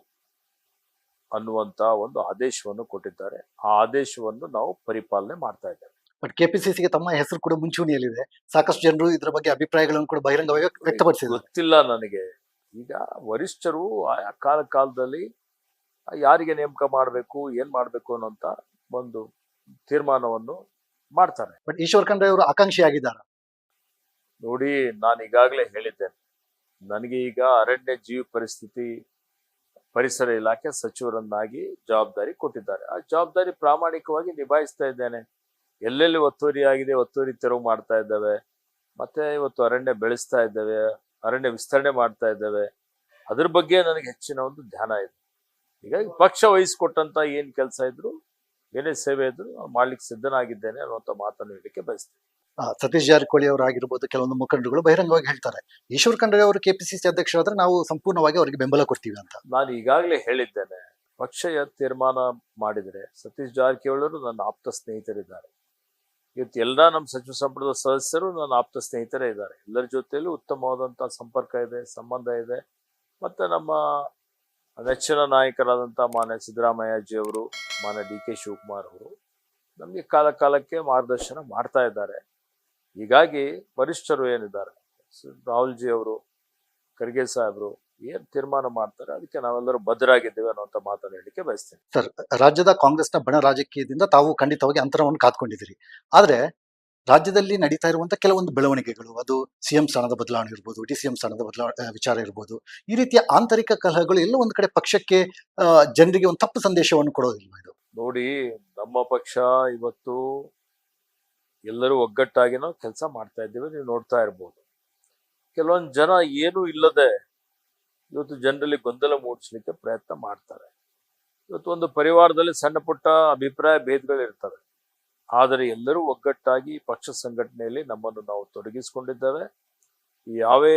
ಅನ್ನುವಂತ ಒಂದು ಆದೇಶವನ್ನು ಕೊಟ್ಟಿದ್ದಾರೆ. ಆ ಆದೇಶವನ್ನು ನಾವು ಪರಿಪಾಲನೆ ಮಾಡ್ತಾ ಇದ್ದೇವೆ. ಬಟ್ ಕೆಪಿಸಿಸಿಗೆ ತಮ್ಮ ಹೆಸರು ಕೂಡ ಮುಂಚೂಣಿಯಲ್ಲಿದೆ. ಸಾಕಷ್ಟು ಜನರು ಇದರ ಬಗ್ಗೆ ಅಭಿಪ್ರಾಯಗಳನ್ನು ಕೂಡ ಬಹಿರಂಗವಾಗಿ ವ್ಯಕ್ತಪಡಿಸಿದ್ದಾರೆ. ಗೊತ್ತಿಲ್ಲ ನನಗೆ. ಈಗ ವರಿಷ್ಠರು ಆಯಾ ಕಾಲದಲ್ಲಿ ಯಾರಿಗೆ ನೇಮಕ ಮಾಡಬೇಕು, ಏನ್ ಮಾಡಬೇಕು ಅನ್ನೋಂತ ಒಂದು ತೀರ್ಮಾನವನ್ನು ಮಾಡ್ತಾರೆ. ಬಟ್ ಈಶ್ವರ್ ಖಂಡ್ರೆ ಅವರು ಆಕಾಂಕ್ಷಿಯಾಗಿದ್ದಾರೆ. ನೋಡಿ, ನಾನು ಈಗಾಗಲೇ ಹೇಳಿದ್ದೇನೆ, ನನಗೆ ಈಗ ಅರಣ್ಯ ಜೀವ ಪರಿಸರ ಇಲಾಖೆ ಸಚಿವರನ್ನಾಗಿ ಜವಾಬ್ದಾರಿ ಕೊಟ್ಟಿದ್ದಾರೆ. ಆ ಜವಾಬ್ದಾರಿ ಪ್ರಾಮಾಣಿಕವಾಗಿ ನಿಭಾಯಿಸ್ತಾ ಇದ್ದೇನೆ. ಎಲ್ಲೆಲ್ಲಿ ಒತ್ತುವರಿ ಆಗಿದೆ, ಒತ್ತುವರಿ ತೆರವು ಮಾಡ್ತಾ ಇದ್ದೇವೆ. ಮತ್ತೆ ಇವತ್ತು ಅರಣ್ಯ ಬೆಳೆಸ್ತಾ ಇದ್ದೇವೆ, ಅರಣ್ಯ ವಿಸ್ತರಣೆ ಮಾಡ್ತಾ ಇದ್ದೇವೆ. ಅದ್ರ ಬಗ್ಗೆ ನನಗೆ ಹೆಚ್ಚಿನ ಒಂದು ಧ್ಯಾನ ಇದೆ. ಹೀಗಾಗಿ ಪಕ್ಷ ವಹಿಸ್ಕೊಟ್ಟಂತ ಏನ್ ಕೆಲಸ ಇದ್ರು, ಏನೇ ಸೇವೆ ಇದ್ರು ಮಾಡ್ಲಿಕ್ಕೆ ಸಿದ್ಧನಾಗಿದ್ದೇನೆ ಅನ್ನುವಂಥ ಮಾತನ್ನು ಹೇಳಲಿಕ್ಕೆ ಬಯಸ್ತೇನೆ. ಸತೀಶ್ ಜಾರಕಿಹೊಳಿ ಅವರಾಗಿರ್ಬೋದು, ಕೆಲವೊಂದು ಮುಖಂಡರುಗಳು ಬಹಿರಂಗವಾಗಿ ಹೇಳ್ತಾರೆ ಈಶ್ವರ್ ಖಂಡ್ರೆ ಅವರು ಕೆಪಿಸಿಸಿ ಅಧ್ಯಕ್ಷರಾದ್ರೆ ನಾವು ಸಂಪೂರ್ಣವಾಗಿ ಅವರಿಗೆ ಬೆಂಬಲ ಕೊಡ್ತೀವಿ ಅಂತ. ನಾನು ಈಗಾಗಲೇ ಹೇಳಿದ್ದೇನೆ, ಪಕ್ಷ ತೀರ್ಮಾನ ಮಾಡಿದರೆ ಸತೀಶ್ ಜಾರಕಿಹೊಳಿ ಅವರು ನನ್ನ ಆಪ್ತ ಸ್ನೇಹಿತರಿದ್ದಾರೆ. ಇವತ್ತು ಎಲ್ಲ ನಮ್ಮ ಸಚಿವ ಸಂಪುಟದ ಸದಸ್ಯರು ನನ್ನ ಆಪ್ತ ಸ್ನೇಹಿತರೇ ಇದ್ದಾರೆ. ಎಲ್ಲರ ಜೊತೆಯಲ್ಲೂ ಉತ್ತಮವಾದಂತಹ ಸಂಪರ್ಕ ಇದೆ, ಸಂಬಂಧ ಇದೆ. ಮತ್ತೆ ನಮ್ಮ ನೆಚ್ಚಿನ ನಾಯಕರಾದಂಥ ಮಾನ್ಯ ಸಿದ್ದರಾಮಯ್ಯಜಿ ಅವರು, ಮಾನ್ಯ DK ಶಿವಕುಮಾರ್ ಅವರು ನಮಗೆ ಕಾಲಕ್ಕೆ ಮಾರ್ಗದರ್ಶನ ಮಾಡ್ತಾ ಇದ್ದಾರೆ. ಹೀಗಾಗಿ ವರಿಷ್ಠರು ಏನಿದ್ದಾರೆ, ರಾಹುಲ್ ಜಿ ಅವರು, ಖರ್ಗೆ ಸಾಹೇಬರು ಏನ್ ತೀರ್ಮಾನ ಮಾಡ್ತಾರೆ ಅದಕ್ಕೆ ನಾವೆಲ್ಲರೂ ಬದ್ಧರಾಗಿದ್ದೇವೆ ಅನ್ನುವಂಥ ಮಾತನ್ನು ಹೇಳಲಿಕ್ಕೆ ಬಯಸ್ತೇನೆ. ಸರ್, ರಾಜ್ಯದ ಕಾಂಗ್ರೆಸ್ನ ಬಣ ರಾಜಕೀಯದಿಂದ ತಾವು ಖಂಡಿತವಾಗಿ ಅಂತರವನ್ನು ಕಾದ್ಕೊಂಡಿದ್ದೀರಿ. ಆದ್ರೆ ರಾಜ್ಯದಲ್ಲಿ ನಡೀತಾ ಇರುವಂತಹ ಕೆಲವೊಂದು ಬೆಳವಣಿಗೆಗಳು, ಅದು CM ಸ್ಥಾನದ ಬದಲಾವಣೆ ಇರ್ಬೋದು, DCM ಸ್ಥಾನದ ವಿಚಾರ ಇರ್ಬೋದು, ಈ ರೀತಿಯ ಆಂತರಿಕ ಕಲಹಗಳು ಎಲ್ಲ ಒಂದು ಕಡೆ ಪಕ್ಷಕ್ಕೆ ಜನರಿಗೆ ಒಂದು ತಪ್ಪು ಸಂದೇಶವನ್ನು ಕೊಡೋದಿಲ್ವಾ ಇದು? ನೋಡಿ, ನಮ್ಮ ಪಕ್ಷ ಇವತ್ತು ಎಲ್ಲರೂ ಒಗ್ಗಟ್ಟಾಗಿ ನಾವು ಕೆಲಸ ಮಾಡ್ತಾ ಇದ್ದೇವೆ. ನೀವು ನೋಡ್ತಾ ಇರ್ಬೋದು, ಕೆಲವೊಂದು ಜನ ಏನೂ ಇಲ್ಲದೆ ಇವತ್ತು ಜನರಲ್ಲಿ ಗೊಂದಲ ಮೂಡಿಸ್ಲಿಕ್ಕೆ ಪ್ರಯತ್ನ ಮಾಡ್ತಾರೆ. ಇವತ್ತು ಒಂದು ಪರಿವಾರದಲ್ಲಿ ಸಣ್ಣ ಪುಟ್ಟ ಅಭಿಪ್ರಾಯ ಭೇದಗಳಿರ್ತವೆ. ಆದರೆ ಎಲ್ಲರೂ ಒಗ್ಗಟ್ಟಾಗಿ ಪಕ್ಷ ಸಂಘಟನೆಯಲ್ಲಿ ನಮ್ಮನ್ನು ನಾವು ತೊಡಗಿಸಿಕೊಂಡಿದ್ದೇವೆ. ಯಾವೇ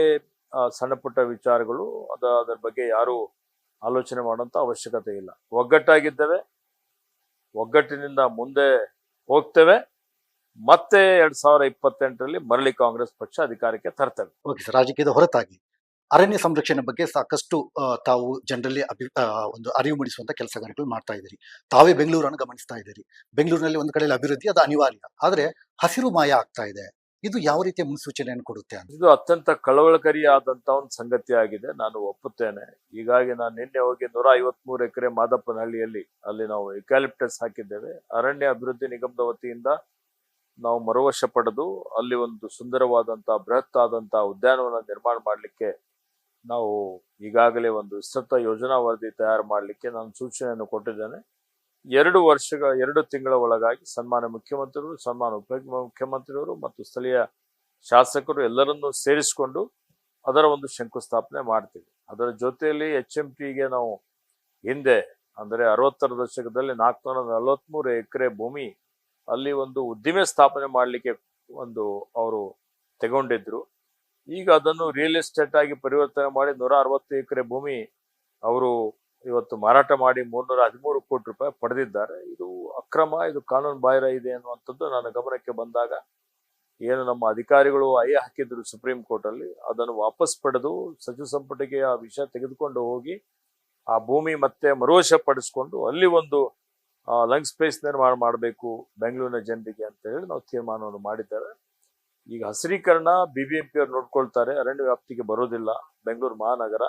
ಸಣ್ಣ ಪುಟ್ಟ ವಿಚಾರಗಳು ಅದರ ಬಗ್ಗೆ ಯಾರು ಆಲೋಚನೆ ಮಾಡುವಂತ ಅವಶ್ಯಕತೆ ಇಲ್ಲ. ಒಗ್ಗಟ್ಟಾಗಿದ್ದೇವೆ, ಒಗ್ಗಟ್ಟಿನಿಂದ ಮುಂದೆ ಹೋಗ್ತೇವೆ. ಮತ್ತೆ 2028ರಲ್ಲಿ ಮರಳಿ ಕಾಂಗ್ರೆಸ್ ಪಕ್ಷ ಅಧಿಕಾರಕ್ಕೆ ತರ್ತೇವೆ. ಓಕೆ ಸರ್, ರಾಜಕೀಯದ ಹೊರತಾಗಿ ಅರಣ್ಯ ಸಂರಕ್ಷಣೆ ಬಗ್ಗೆ ಸಾಕಷ್ಟು ತಾವು ಜನರಲ್ಲಿ ಒಂದು ಅರಿವು ಮೂಡಿಸುವಂತ ಕೆಲಸ ಕಾರ್ಯಗಳು ಮಾಡ್ತಾ ಇದ್ದೀರಿ. ತಾವೇ ಬೆಂಗಳೂರನ್ನು ಗಮನಿಸ್ತಾ ಇದ್ದೀರಿ. ಬೆಂಗಳೂರಿನಲ್ಲಿ ಒಂದು ಕಡೆಯಲ್ಲಿ ಅಭಿವೃದ್ಧಿ ಅದು ಅನಿವಾರ್ಯ, ಆದ್ರೆ ಹಸಿರು ಮಾಯ ಆಗ್ತಾ ಇದೆ. ಇದು ಯಾವ ರೀತಿಯ ಮುನ್ಸೂಚನೆಯನ್ನು ಕೊಡುತ್ತೆ ಅಂತ? ಇದು ಅತ್ಯಂತ ಕಳವಳಕಾರಿಯಾದಂತ ಒಂದು ಸಂಗತಿ ಆಗಿದೆ, ನಾನು ಒಪ್ಪುತ್ತೇನೆ. ಹೀಗಾಗಿ ನಾನು ನಿನ್ನೆ ಹೋಗಿ 153 ಎಕರೆ ಮಾದಪ್ಪನಹಳ್ಳಿಯಲ್ಲಿ ಅಲ್ಲಿ ನಾವು ಯುಕ್ಯಾಲಿಪ್ಟಸ್ ಹಾಕಿದ್ದೇವೆ. ಅರಣ್ಯ ಅಭಿವೃದ್ಧಿ ನಿಗಮದ ವತಿಯಿಂದ ನಾವು ಮರುವಶ ಪಡೆದು ಅಲ್ಲಿ ಒಂದು ಸುಂದರವಾದಂತಹ ಬೃಹತ್ ಆದಂತಹ ಉದ್ಯಾನವನ ನಿರ್ಮಾಣ ಮಾಡಲಿಕ್ಕೆ ನಾವು ಈಗಾಗಲೇ ಒಂದು ವಿಸ್ತೃತ ಯೋಜನಾ ವರದಿ ತಯಾರು ಮಾಡಲಿಕ್ಕೆ ನಾನು ಸೂಚನೆಯನ್ನು ಕೊಟ್ಟಿದ್ದೇನೆ. 2 ತಿಂಗಳ ಒಳಗಾಗಿ ಸನ್ಮಾನ್ಯ ಮುಖ್ಯಮಂತ್ರಿಗಳು, ಸನ್ಮಾನ್ಯ ಉಪಮುಖ್ಯಮಂತ್ರಿಗಳು ಮತ್ತು ಸ್ಥಳೀಯ ಶಾಸಕರು ಎಲ್ಲರನ್ನೂ ಸೇರಿಸಿಕೊಂಡು ಅದರ ಒಂದು ಶಂಕುಸ್ಥಾಪನೆ ಮಾಡ್ತೀವಿ. ಅದರ ಜೊತೆಯಲ್ಲಿ HMTಗೆ ನಾವು ಹಿಂದೆ ಅಂದರೆ 60ರ ದಶಕದಲ್ಲಿ 443 ಎಕರೆ ಭೂಮಿ ಅಲ್ಲಿ ಒಂದು ಉದ್ದಿಮೆ ಸ್ಥಾಪನೆ ಮಾಡಲಿಕ್ಕೆ ಒಂದು ಅವರು ತಗೊಂಡಿದ್ರು. ಈಗ ಅದನ್ನು ರಿಯಲ್ ಎಸ್ಟೇಟ್ ಆಗಿ ಪರಿವರ್ತನೆ ಮಾಡಿ 160 ಎಕರೆ ಭೂಮಿ ಅವರು ಇವತ್ತು ಮಾರಾಟ ಮಾಡಿ 313 ಕೋಟಿ ರೂಪಾಯಿ ಪಡೆದಿದ್ದಾರೆ. ಇದು ಅಕ್ರಮ, ಇದು ಕಾನೂನು ಬಾಹಿರ ಇದೆ ಅನ್ನುವಂಥದ್ದು ನನ್ನ ಗಮನಕ್ಕೆ ಬಂದಾಗ ಏನು ನಮ್ಮ ಅಧಿಕಾರಿಗಳು ಹಾಕಿದ್ರು ಸುಪ್ರೀಂ ಕೋರ್ಟ್ ಅಲ್ಲಿ, ಅದನ್ನು ವಾಪಸ್ ಪಡೆದು ಸಚಿವ ಸಂಪುಟಕ್ಕೆ ಆ ವಿಷಯ ತೆಗೆದುಕೊಂಡು ಹೋಗಿ ಆ ಭೂಮಿ ಮತ್ತೆ ಮರುವಶ ಪಡಿಸ್ಕೊಂಡು ಅಲ್ಲಿ ಒಂದು ಲಂಗ್ ಸ್ಪೇಸ್ ನಿರ್ಮಾಣ ಮಾಡಬೇಕು ಬೆಂಗಳೂರಿನ ಜನರಿಗೆ ಅಂತ ಹೇಳಿ ನಾವು ತೀರ್ಮಾನವನ್ನು ಮಾಡಿದ್ದೇವೆ. ಈಗ ಹಸಿರೀಕರಣ BBMP ಅವರು ನೋಡ್ಕೊಳ್ತಾರೆ, ಅರಣ್ಯ ವ್ಯಾಪ್ತಿಗೆ ಬರೋದಿಲ್ಲ ಬೆಂಗಳೂರು ಮಹಾನಗರ.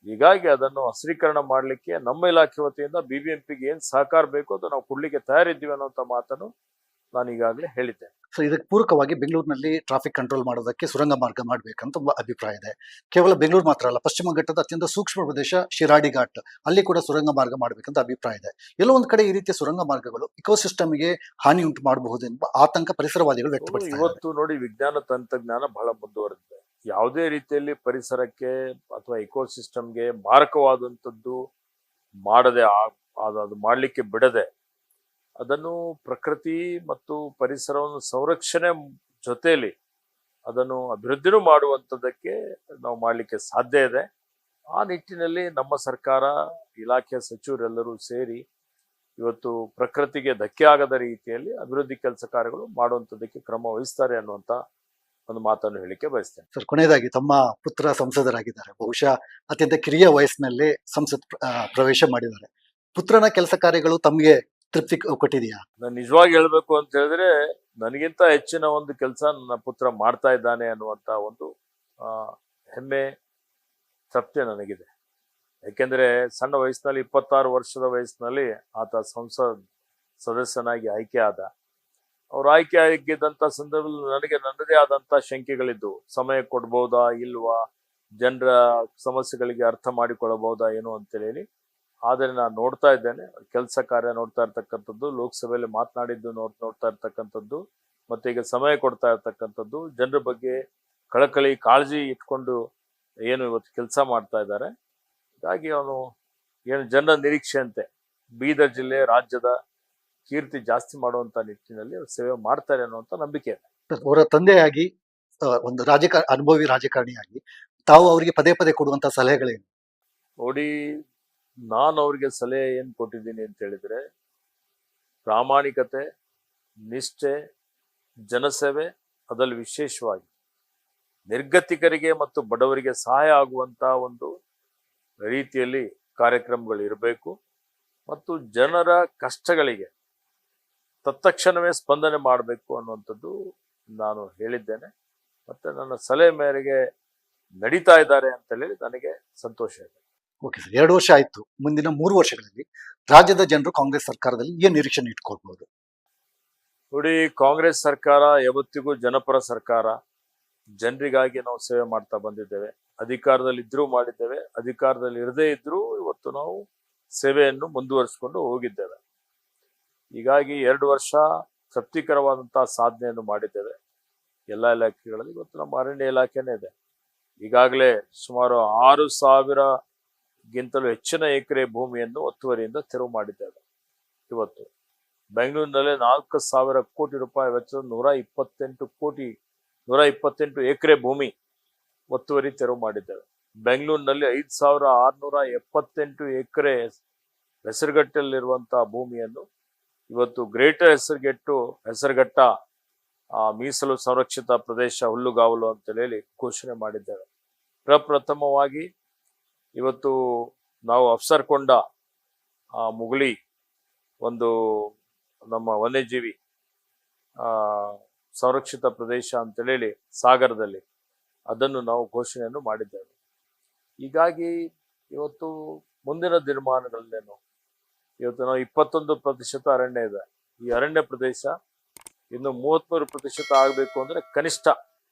ಹೀಗಾಗಿ ಅದನ್ನು ಹಸಿರೀಕರಣ ಮಾಡಲಿಕ್ಕೆ ನಮ್ಮ ಇಲಾಖೆ ವತಿಯಿಂದ BBMPಗೆ ಏನ್ ಸಹಕಾರ ಬೇಕೋ ಅದು ನಾವು ಕೊಡ್ಲಿಕ್ಕೆ ತಯಾರಿದ್ದೀವಿ ಅನ್ನೋಂಥ ಮಾತನ್ನು ನಾನು ಈಗಾಗಲೇ ಹೇಳಿದ್ದೇನೆ. ಸೊ ಇದಕ್ಕೆ ಪೂರಕವಾಗಿ ಬೆಂಗಳೂರಿನಲ್ಲಿ ಟ್ರಾಫಿಕ್ ಕಂಟ್ರೋಲ್ ಮಾಡೋದಕ್ಕೆ ಸುರಂಗ ಮಾರ್ಗ ಮಾಡಬೇಕಂತ ಒಬ್ಬ ಅಭಿಪ್ರಾಯ ಇದೆ. ಕೇವಲ ಬೆಂಗಳೂರು ಮಾತ್ರ ಅಲ್ಲ, ಪಶ್ಚಿಮ ಘಟ್ಟದ ಅತ್ಯಂತ ಸೂಕ್ಷ್ಮ ಪ್ರದೇಶ ಶಿರಾಡಿ ಘಾಟ್, ಅಲ್ಲಿ ಕೂಡ ಸುರಂಗ ಮಾರ್ಗ ಮಾಡಬೇಕಂತ ಅಭಿಪ್ರಾಯ ಇದೆ. ಎಲ್ಲೋ ಒಂದು ಕಡೆ ಈ ರೀತಿಯ ಸುರಂಗ ಮಾರ್ಗಗಳು ಇಕೋಸಿಸ್ಟಮ್ಗೆ ಹಾನಿ ಉಂಟು ಮಾಡಬಹುದೆಂಬ ಆತಂಕ ಪರಿಸರವಾದಿಗಳು ವ್ಯಕ್ತಪಡಿಸಿದ್ದಾರೆ. ಇವತ್ತು ನೋಡಿ, ವಿಜ್ಞಾನ ತಂತ್ರಜ್ಞಾನ ಬಹಳ ಮುಂದುವರೆದಿದೆ. ಯಾವುದೇ ರೀತಿಯಲ್ಲಿ ಪರಿಸರಕ್ಕೆ ಅಥವಾ ಇಕೋಸಿಸ್ಟಮ್ಗೆ ಮಾರಕವಾದಂಥದ್ದು ಮಾಡದೆ ಅದು ಮಾಡಲಿಕ್ಕೆ ಬಿಡದೆ ಅದನ್ನು ಪ್ರಕೃತಿ ಮತ್ತು ಪರಿಸರವನ್ನು ಸಂರಕ್ಷಣೆ ಜೊತೆಯಲ್ಲಿ ಅದನ್ನು ಅಭಿವೃದ್ಧಿನೂ ಮಾಡುವಂಥದ್ದಕ್ಕೆ ನಾವು ಮಾಡಲಿಕ್ಕೆ ಸಾಧ್ಯ ಇದೆ. ಆ ನಿಟ್ಟಿನಲ್ಲಿ ನಮ್ಮ ಸರ್ಕಾರ, ಇಲಾಖೆಯ ಸಚಿವರೆಲ್ಲರೂ ಸೇರಿ ಇವತ್ತು ಪ್ರಕೃತಿಗೆ ಧಕ್ಕೆ ಆಗದ ರೀತಿಯಲ್ಲಿ ಅಭಿವೃದ್ಧಿ ಕೆಲಸ ಕಾರ್ಯಗಳು ಮಾಡುವಂಥದ್ದಕ್ಕೆ ಕ್ರಮ ವಹಿಸ್ತಾರೆ ಅನ್ನುವಂಥ ಒಂದು ಮಾತನ್ನು ಹೇಳಿಕೆ ಬಯಸ್ತೇನೆ. ಸರ್, ಕೊನೆಯದಾಗಿ ತಮ್ಮ ಪುತ್ರ ಸಂಸದರಾಗಿದ್ದಾರೆ. ಬಹುಶಃ ಅತ್ಯಂತ ಕಿರಿಯ ವಯಸ್ಸಿನಲ್ಲೇ ಸಂಸತ್ ಪ್ರವೇಶ ಮಾಡಿದ್ದಾರೆ. ಪುತ್ರನ ಕೆಲಸ ಕಾರ್ಯಗಳು ತಮಗೆ ತೃಪ್ತಿ ಕೊಟ್ಟಿದೆಯಾ? ನಾನು ನಿಜವಾಗಿ ಹೇಳ್ಬೇಕು ಅಂತ ಹೇಳಿದ್ರೆ, ನನಗಿಂತ ಹೆಚ್ಚಿನ ಒಂದು ಕೆಲಸ ನನ್ನ ಪುತ್ರ ಮಾಡ್ತಾ ಇದ್ದಾನೆ ಅನ್ನುವಂತ ಒಂದು ಹೆಮ್ಮೆ, ತೃಪ್ತಿ ನನಗಿದೆ. ಯಾಕೆಂದ್ರೆ ಸಣ್ಣ ವಯಸ್ಸಿನಲ್ಲಿ 26 ವರ್ಷದ ವಯಸ್ಸಿನಲ್ಲಿ ಆತ ಸಂಸತ್ ಸದಸ್ಯನಾಗಿ ಆಯ್ಕೆ ಆದ. ಅವ್ರು ಆಯ್ಕೆ ಆಗಿದ್ದಂತ ಸಂದರ್ಭದಲ್ಲಿ ನನಗೆ ನನ್ನದೇ ಆದಂತ ಶಂಕೆಗಳಿದ್ದು, ಸಮಯ ಕೊಡ್ಬೋದಾ ಇಲ್ವಾ, ಜನರ ಸಮಸ್ಯೆಗಳಿಗೆ ಅರ್ಥ ಮಾಡಿಕೊಳ್ಳಬಹುದಾ ಏನು ಅಂತೇಳಿ. ಆದರೆ ನಾನು ನೋಡ್ತಾ ಇದ್ದೇನೆ, ಕೆಲಸ ಕಾರ್ಯ ನೋಡ್ತಾ ಇರ್ತಕ್ಕಂಥದ್ದು, ಲೋಕಸಭೆಯಲ್ಲಿ ಮಾತನಾಡಿದ್ದು ನೋಡ್ತಾ ಇರ್ತಕ್ಕಂಥದ್ದು, ಮತ್ತೆ ಈಗ ಸಮಯ ಕೊಡ್ತಾ ಇರ್ತಕ್ಕಂಥದ್ದು, ಜನರ ಬಗ್ಗೆ ಕಳಕಳಿ ಕಾಳಜಿ ಇಟ್ಕೊಂಡು ಏನು ಇವತ್ತು ಕೆಲಸ ಮಾಡ್ತಾ ಇದ್ದಾರೆ. ಹೀಗಾಗಿ ಅವನು ಏನು ಜನರ ನಿರೀಕ್ಷೆಯಂತೆ ಬೀದರ್ ಜಿಲ್ಲೆ ರಾಜ್ಯದ ಕೀರ್ತಿ ಜಾಸ್ತಿ ಮಾಡುವಂತ ನಿಟ್ಟಿನಲ್ಲಿ ಸೇವೆ ಮಾಡ್ತಾರೆ ಅನ್ನುವಂಥ ನಂಬಿಕೆ ಇದೆ. ಅವರ ತಂದೆಯಾಗಿ, ಒಂದು ಅನುಭವಿ ರಾಜಕಾರಣಿಯಾಗಿ ತಾವು ಅವರಿಗೆ ಪದೇ ಪದೇ ಕೊಡುವಂತ ಸಲಹೆಗಳೇನು? ನೋಡಿ, ನಾನು ಅವ್ರಿಗೆ ಸಲಹೆ ಏನು ಕೊಟ್ಟಿದ್ದೀನಿ ಅಂತ ಹೇಳಿದ್ರೆ, ಪ್ರಾಮಾಣಿಕತೆ, ನಿಷ್ಠೆ, ಜನಸೇವೆ, ಅದರಲ್ಲಿ ವಿಶೇಷವಾಗಿ ನಿರ್ಗತಿಕರಿಗೆ ಮತ್ತು ಬಡವರಿಗೆ ಸಹಾಯ ಆಗುವಂತ ಒಂದು ರೀತಿಯಲ್ಲಿ ಕಾರ್ಯಕ್ರಮಗಳು ಇರಬೇಕು ಮತ್ತು ಜನರ ಕಷ್ಟಗಳಿಗೆ ತತ್ಕ್ಷಣವೇ ಸ್ಪಂದನೆ ಮಾಡಬೇಕು ಅನ್ನುವಂಥದ್ದು ನಾನು ಹೇಳಿದ್ದೇನೆ. ಮತ್ತೆ ನನ್ನ ಸಲಹೆ ಮೇರೆಗೆ ನಡೀತಾ ಇದ್ದಾರೆ ಅಂತ ಹೇಳಿ ನನಗೆ ಸಂತೋಷ ಇದೆ. ಓಕೆ ಸರ್, 2 ವರ್ಷ ಆಯ್ತು. ಮುಂದಿನ 3 ವರ್ಷಗಳಲ್ಲಿ ರಾಜ್ಯದ ಜನರು ಕಾಂಗ್ರೆಸ್ ಸರ್ಕಾರದಲ್ಲಿ ಏನ್ ನಿರೀಕ್ಷೆ ಇಟ್ಕೊಳ್ಬಹುದು? ನೋಡಿ, ಕಾಂಗ್ರೆಸ್ ಸರ್ಕಾರ ಯಾವತ್ತಿಗೂ ಜನಪರ ಸರ್ಕಾರ. ಜನರಿಗಾಗಿ ನಾವು ಸೇವೆ ಮಾಡ್ತಾ ಬಂದಿದ್ದೇವೆ. ಅಧಿಕಾರದಲ್ಲಿ ಇದ್ರೂ ಮಾಡಿದ್ದೇವೆ, ಅಧಿಕಾರದಲ್ಲಿ ಇರದೇ ಇದ್ರೂ ಇವತ್ತು ನಾವು ಸೇವೆಯನ್ನು ಮುಂದುವರಿಸಿಕೊಂಡು ಹೋಗಿದ್ದೇವೆ. ಹೀಗಾಗಿ 2 ವರ್ಷ ತೃಪ್ತಿಕರವಾದಂತಹ ಸಾಧನೆಯನ್ನು ಮಾಡಿದ್ದೇವೆ ಎಲ್ಲ ಇಲಾಖೆಗಳಲ್ಲಿ. ಇವತ್ತು ನಮ್ಮ ಅರಣ್ಯ ಇಲಾಖೆನೇ ಇದೆ. ಈಗಾಗಲೇ ಸುಮಾರು 6,000ಗಿಂತಲೂ ಹೆಚ್ಚಿನ ಎಕರೆ ಭೂಮಿಯನ್ನು ಒತ್ತುವರಿಯಿಂದ ತೆರವು ಮಾಡಿದ್ದೇವೆ. ಇವತ್ತು ಬೆಂಗಳೂರಿನಲ್ಲೇ 4,000 ಕೋಟಿ ರೂಪಾಯಿ ವೆಚ್ಚದ 128 ಎಕರೆ ಭೂಮಿ ಒತ್ತುವರಿ ತೆರವು ಮಾಡಿದ್ದೇವೆ. ಬೆಂಗಳೂರಿನಲ್ಲಿ 5,678 ಎಕರೆ ಹೆಸರುಗಟ್ಟಲ್ಲಿರುವಂತಹ ಭೂಮಿಯನ್ನು ಇವತ್ತು ಗ್ರೇಟರ್ ಹೆಸರುಘಟ್ಟ ಮೀಸಲು ಸಂರಕ್ಷಿತ ಪ್ರದೇಶ ಹುಲ್ಲುಗಾವಲು ಅಂತ ಹೇಳಿ ಘೋಷಣೆ ಮಾಡಿದ್ದೇವೆ. ಪ್ರಪ್ರಥಮವಾಗಿ ಇವತ್ತು ನಾವು ಅಫ್ಸರ್ಕೊಂಡ ಮುಗುಳಿ ಒಂದು ನಮ್ಮ ವನ್ಯಜೀವಿ ಸಂರಕ್ಷಿತ ಪ್ರದೇಶ ಅಂತ ಹೇಳಿ ಸಾಗರದಲ್ಲಿ ಅದನ್ನು ನಾವು ಘೋಷಣೆಯನ್ನು ಮಾಡಿದ್ದೇವೆ. ಹೀಗಾಗಿ ಇವತ್ತು ಮುಂದಿನ ದಿನಮಾನಗಳಲ್ಲೇನು ಇವತ್ತು ನಾವು 21% ಅರಣ್ಯ ಇದೆ. ಈ ಅರಣ್ಯ ಪ್ರದೇಶ ಇನ್ನು 33% ಆಗಬೇಕು ಅಂದ್ರೆ ಕನಿಷ್ಠ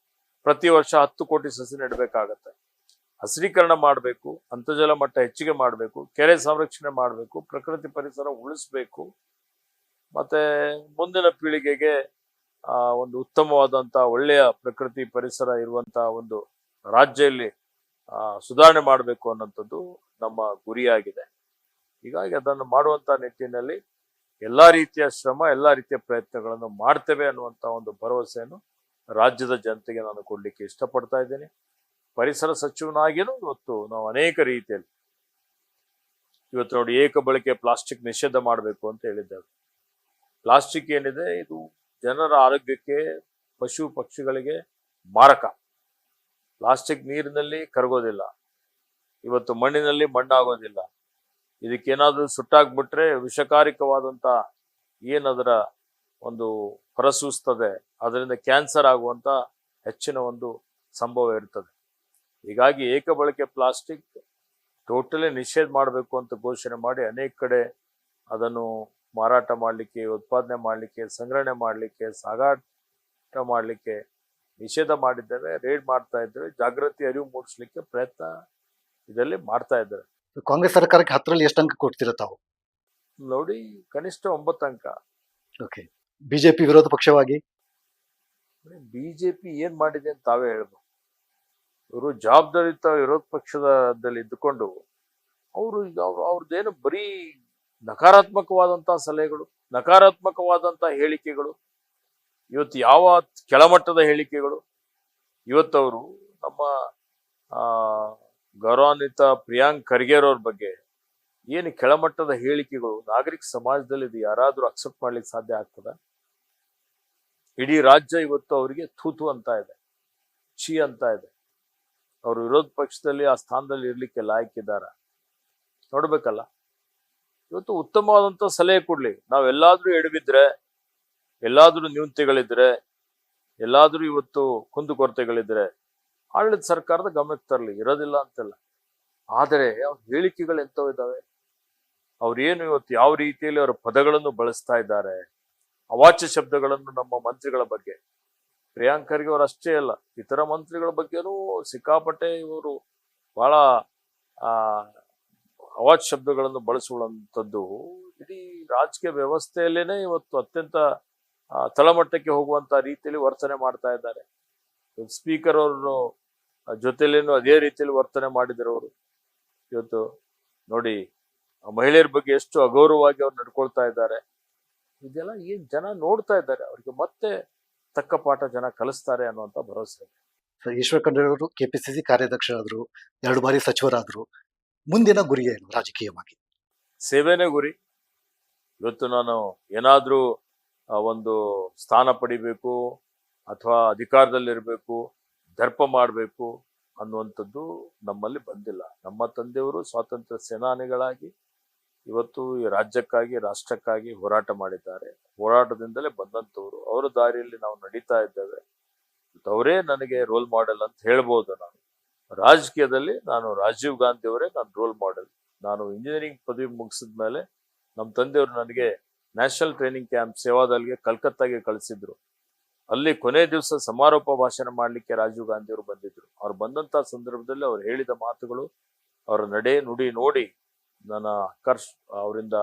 ಪ್ರತಿ ವರ್ಷ 10 ಕೋಟಿ ಸಸಿ ನೆಡಬೇಕಾಗತ್ತೆ. ಹಸಿರೀಕರಣ ಮಾಡಬೇಕು, ಅಂತರ್ಜಲ ಮಟ್ಟ ಹೆಚ್ಚಿಗೆ ಮಾಡಬೇಕು, ಕೆರೆ ಸಂರಕ್ಷಣೆ ಮಾಡಬೇಕು, ಪ್ರಕೃತಿ ಪರಿಸರ ಉಳಿಸ್ಬೇಕು, ಮತ್ತೆ ಮುಂದಿನ ಪೀಳಿಗೆಗೆ ಒಂದು ಉತ್ತಮವಾದಂತ ಒಳ್ಳೆಯ ಪ್ರಕೃತಿ ಪರಿಸರ ಇರುವಂತ ಒಂದು ರಾಜ್ಯದಲ್ಲಿ ಸುಧಾರಣೆ ಮಾಡಬೇಕು ಅನ್ನೋಂಥದ್ದು ನಮ್ಮ ಗುರಿಯಾಗಿದೆ. ಹೀಗಾಗಿ ಅದನ್ನು ಮಾಡುವಂತ ನಿಟ್ಟಿನಲ್ಲಿ ಎಲ್ಲಾ ರೀತಿಯ ಶ್ರಮ, ಎಲ್ಲಾ ರೀತಿಯ ಪ್ರಯತ್ನಗಳನ್ನು ಮಾಡ್ತೇವೆ ಅನ್ನುವಂತ ಒಂದು ಭರವಸೆಯನ್ನು ರಾಜ್ಯದ ಜನತೆಗೆ ನಾನು ಕೊಡ್ಲಿಕ್ಕೆ ಇಷ್ಟಪಡ್ತಾ ಇದ್ದೇನೆ. ಪರಿಸರ ಸಚಿವನಾಗಿಯೂ ಇವತ್ತು ನಾವು ಅನೇಕ ರೀತಿಯಲ್ಲಿ ಇವತ್ತು ನೋಡಿ, ಏಕ ಬಳಕೆ ಪ್ಲಾಸ್ಟಿಕ್ ನಿಷೇಧ ಮಾಡಬೇಕು ಅಂತ ಹೇಳಿದ್ದೇವೆ. ಪ್ಲಾಸ್ಟಿಕ್ ಏನಿದೆ ಇದು ಜನರ ಆರೋಗ್ಯಕ್ಕೆ, ಪಶು ಪಕ್ಷಿಗಳಿಗೆ ಮಾರಕ. ಪ್ಲಾಸ್ಟಿಕ್ ನೀರಿನಲ್ಲಿ ಕರಗೋದಿಲ್ಲ, ಇವತ್ತು ಮಣ್ಣಿನಲ್ಲಿ ಮಣ್ಣಾಗೋದಿಲ್ಲ. ಇದಕ್ಕೇನಾದ್ರೂ ಸುಟ್ಟಾಗ್ಬಿಟ್ರೆ ವಿಷಕಾರಿಕವಾದಂತ ಏನದರ ಒಂದು ಹೊರಸೂಸ್ತದೆ, ಅದರಿಂದ ಕ್ಯಾನ್ಸರ್ ಆಗುವಂತ ಹೆಚ್ಚಿನ ಒಂದು ಸಂಭವ ಇರ್ತದೆ. ಹೀಗಾಗಿ ಏಕ ಬಳಕೆ ಪ್ಲಾಸ್ಟಿಕ್ ಟೋಟಲಿ ನಿಷೇಧ ಮಾಡಬೇಕು ಅಂತ ಘೋಷಣೆ ಮಾಡಿ ಅನೇಕ ಕಡೆ ಅದನ್ನು ಮಾರಾಟ ಮಾಡಲಿಕ್ಕೆ, ಉತ್ಪಾದನೆ ಮಾಡಲಿಕ್ಕೆ, ಸಂಗ್ರಹಣೆ ಮಾಡಲಿಕ್ಕೆ, ಮಾಡಲಿಕ್ಕೆ ನಿಷೇಧ ಮಾಡಿದ್ದೇವೆ, ರೇಡ್ ಮಾಡ್ತಾ ಇದ್ದೇವೆ, ಜಾಗೃತಿ ಅರಿವು ಮೂಡಿಸ್ಲಿಕ್ಕೆ ಪ್ರಯತ್ನ ಇದರಲ್ಲಿ ಮಾಡ್ತಾ ಇದ್ದೇವೆ. ಕಾಂಗ್ರೆಸ್ ಸರ್ಕಾರಕ್ಕೆ 10ರಲ್ಲಿ ಎಷ್ಟು ಅಂಕ ಕೊಡ್ತೀರಾ ತಾವು? ನೋಡಿ, ಕನಿಷ್ಠ 9 ಅಂಕ. ಓಕೆ. ಬಿಜೆಪಿ ವಿರೋಧ ಪಕ್ಷವಾಗಿ ಬಿಜೆಪಿ ಏನ್ ಮಾಡಿದೆ ಅಂತ ತಾವೇ ಹೇಳ್ಬೋದು. ಇವರು ಜವಾಬ್ದಾರಿಯುತ ವಿರೋಧ ಪಕ್ಷದಲ್ಲಿ ಇದ್ದುಕೊಂಡು ಅವರು ಈಗ ಅವ್ರದ್ದೇನು ಬರೀ ನಕಾರಾತ್ಮಕವಾದಂತಹ ಸಲಹೆಗಳು, ನಕಾರಾತ್ಮಕವಾದಂತಹ ಹೇಳಿಕೆಗಳು, ಇವತ್ತು ಯಾವ ಕೆಳಮಟ್ಟದ ಹೇಳಿಕೆಗಳು. ಇವತ್ತವರು ನಮ್ಮ ಗೌರವಾನ್ವಿತ ಪ್ರಿಯಾಂಕ್ ಖರ್ಗೆರವ್ರ ಬಗ್ಗೆ ಏನು ಕೆಳಮಟ್ಟದ ಹೇಳಿಕೆಗಳು ನಾಗರಿಕ ಸಮಾಜದಲ್ಲಿ ಇದು ಯಾರಾದ್ರೂ ಅಕ್ಸೆಪ್ಟ್ ಮಾಡ್ಲಿಕ್ಕೆ ಸಾಧ್ಯ ಆಗ್ತದ? ಇಡೀ ರಾಜ್ಯ ಇವತ್ತು ಅವರಿಗೆ ಥೂತು ಅಂತ ಇದೆ, ಛೀ ಅಂತ ಇದೆ. ಅವರು ವಿರೋಧ ಪಕ್ಷದಲ್ಲಿ ಆ ಸ್ಥಾನದಲ್ಲಿ ಇರ್ಲಿಕ್ಕೆ ಲಾಯಕ್ಕಿದ್ದಾರ? ನೋಡ್ಬೇಕಲ್ಲ. ಇವತ್ತು ಉತ್ತಮವಾದಂತ ಸಲಹೆ ಕೊಡ್ಲಿ. ನಾವೆಲ್ಲಾದ್ರೂ ಎಡವಿದ್ರೆ, ಎಲ್ಲಾದ್ರೂ ನ್ಯೂನತೆಗಳಿದ್ರೆ, ಎಲ್ಲಾದ್ರೂ ಇವತ್ತು ಕುಂದುಕೊರತೆಗಳಿದ್ರೆ ಆಡಳಿತ ಸರ್ಕಾರದ ಗಮನಕ್ಕೆ ತರಲಿ, ಇರೋದಿಲ್ಲ ಅಂತಲ್ಲ. ಆದರೆ ಅವ್ರ ಹೇಳಿಕೆಗಳು ಎಂತವು ಇದ್ದಾವೆ, ಅವ್ರೇನು ಇವತ್ತು ಯಾವ ರೀತಿಯಲ್ಲಿ ಅವರ ಪದಗಳನ್ನು ಬಳಸ್ತಾ ಇದ್ದಾರೆ, ಅವಾಚ್ಯ ಶಬ್ದಗಳನ್ನು ನಮ್ಮ ಮಂತ್ರಿಗಳ ಬಗ್ಗೆ. ಪ್ರಿಯಾಂಕ್ ಖರ್ಗೆ ಅವರು ಅಷ್ಟೇ ಅಲ್ಲ, ಇತರ ಮಂತ್ರಿಗಳ ಬಗ್ಗೆನೂ ಸಿಕ್ಕಾಪಟ್ಟೆ ಇವರು ಬಹಳ ಅವಾಚ್ಯ ಶಬ್ದಗಳನ್ನು ಬಳಸುವಂಥದ್ದು ಇಡೀ ರಾಜಕೀಯ ವ್ಯವಸ್ಥೆಯಲ್ಲೇನೆ ಇವತ್ತು ಅತ್ಯಂತ ತಳಮಟ್ಟಕ್ಕೆ ಹೋಗುವಂತ ರೀತಿಯಲ್ಲಿ ವರ್ತನೆ ಮಾಡ್ತಾ ಇದ್ದಾರೆ. ಸ್ಪೀಕರ್ ಅವರು ಜೊತೆಲೇನು ಅದೇ ರೀತಿಯಲ್ಲಿ ವರ್ತನೆ ಮಾಡಿದ್ರು ಅವರು. ಇವತ್ತು ನೋಡಿ, ಮಹಿಳೆಯರ ಬಗ್ಗೆ ಎಷ್ಟು ಅಗೌರವವಾಗಿ ಅವ್ರು ನಡ್ಕೊಳ್ತಾ ಇದ್ದಾರೆ. ಇದೆಲ್ಲ ಏನ್ ಜನ ನೋಡ್ತಾ ಇದ್ದಾರೆ, ಅವ್ರಿಗೆ ಮತ್ತೆ ತಕ್ಕ ಪಾಠ ಜನ ಕಲಿಸ್ತಾರೆ ಅನ್ನುವಂತ ಭರವಸೆ ಇದೆ. ಈಶ್ವರ್ ಖಂಡ್ರೆ ಅವರು ಕೆಪಿಸಿಸಿ ಕಾರ್ಯಾಧ್ಯಕ್ಷರಾದ್ರು, 2 ಬಾರಿ ಸಚಿವರಾದ್ರು. ಮುಂದಿನ ಗುರಿ ಏನು ರಾಜಕೀಯವಾಗಿ? ಸೇವೆನೇ ಗುರಿ. ಇವತ್ತು ನಾನು ಏನಾದ್ರೂ ಒಂದು ಸ್ಥಾನ ಪಡಿಬೇಕು ಅಥವಾ ಅಧಿಕಾರದಲ್ಲಿರ್ಬೇಕು, ದರ್ಪ ಮಾಡಬೇಕು ಅನ್ನುವಂಥದ್ದು ನಮ್ಮಲ್ಲಿ ಬಂದಿಲ್ಲ. ನಮ್ಮ ತಂದೆಯವರು ಸ್ವಾತಂತ್ರ್ಯ ಸೇನಾನಿಗಳಾಗಿ ಇವತ್ತು ಈ ರಾಜ್ಯಕ್ಕಾಗಿ, ರಾಷ್ಟ್ರಕ್ಕಾಗಿ ಹೋರಾಟ ಮಾಡಿದ್ದಾರೆ. ಹೋರಾಟದಿಂದಲೇ ಬಂದಂಥವ್ರು. ಅವರ ದಾರಿಯಲ್ಲಿ ನಾವು ನಡೀತಾ ಇದ್ದೇವೆ. ಅವರೇ ನನಗೆ ರೋಲ್ ಮಾಡೆಲ್ ಅಂತ ಹೇಳ್ಬೋದು. ನಾನು ರಾಜಕೀಯದಲ್ಲಿ ನಾನು ರಾಜೀವ್ ಗಾಂಧಿ ಅವರೇ ನನ್ನ ರೋಲ್ ಮಾಡೆಲ್. ನಾನು ಇಂಜಿನಿಯರಿಂಗ್ ಪದವಿ ಮುಗಿಸಿದ ಮೇಲೆ ನಮ್ಮ ತಂದೆಯವರು ನನಗೆ ನ್ಯಾಷನಲ್ ಟ್ರೈನಿಂಗ್ ಕ್ಯಾಂಪ್ ಸೇವಾದಲ್ಗೆ ಕಲ್ಕತ್ತಾಗೆ ಕಳಿಸಿದ್ರು. ಅಲ್ಲಿ ಕೊನೆ ದಿವಸ ಸಮಾರೋಪ ಭಾಷಣ ಮಾಡ್ಲಿಕ್ಕೆ ರಾಜೀವ್ ಗಾಂಧಿ ಅವರು ಬಂದಿದ್ರು. ಅವ್ರು ಬಂದಂತ ಸಂದರ್ಭದಲ್ಲಿ ಅವ್ರು ಹೇಳಿದ ಮಾತುಗಳು, ಅವರ ನಡೆ ನುಡಿ ನೋಡಿ ನನ್ನ ಅವರಿಂದ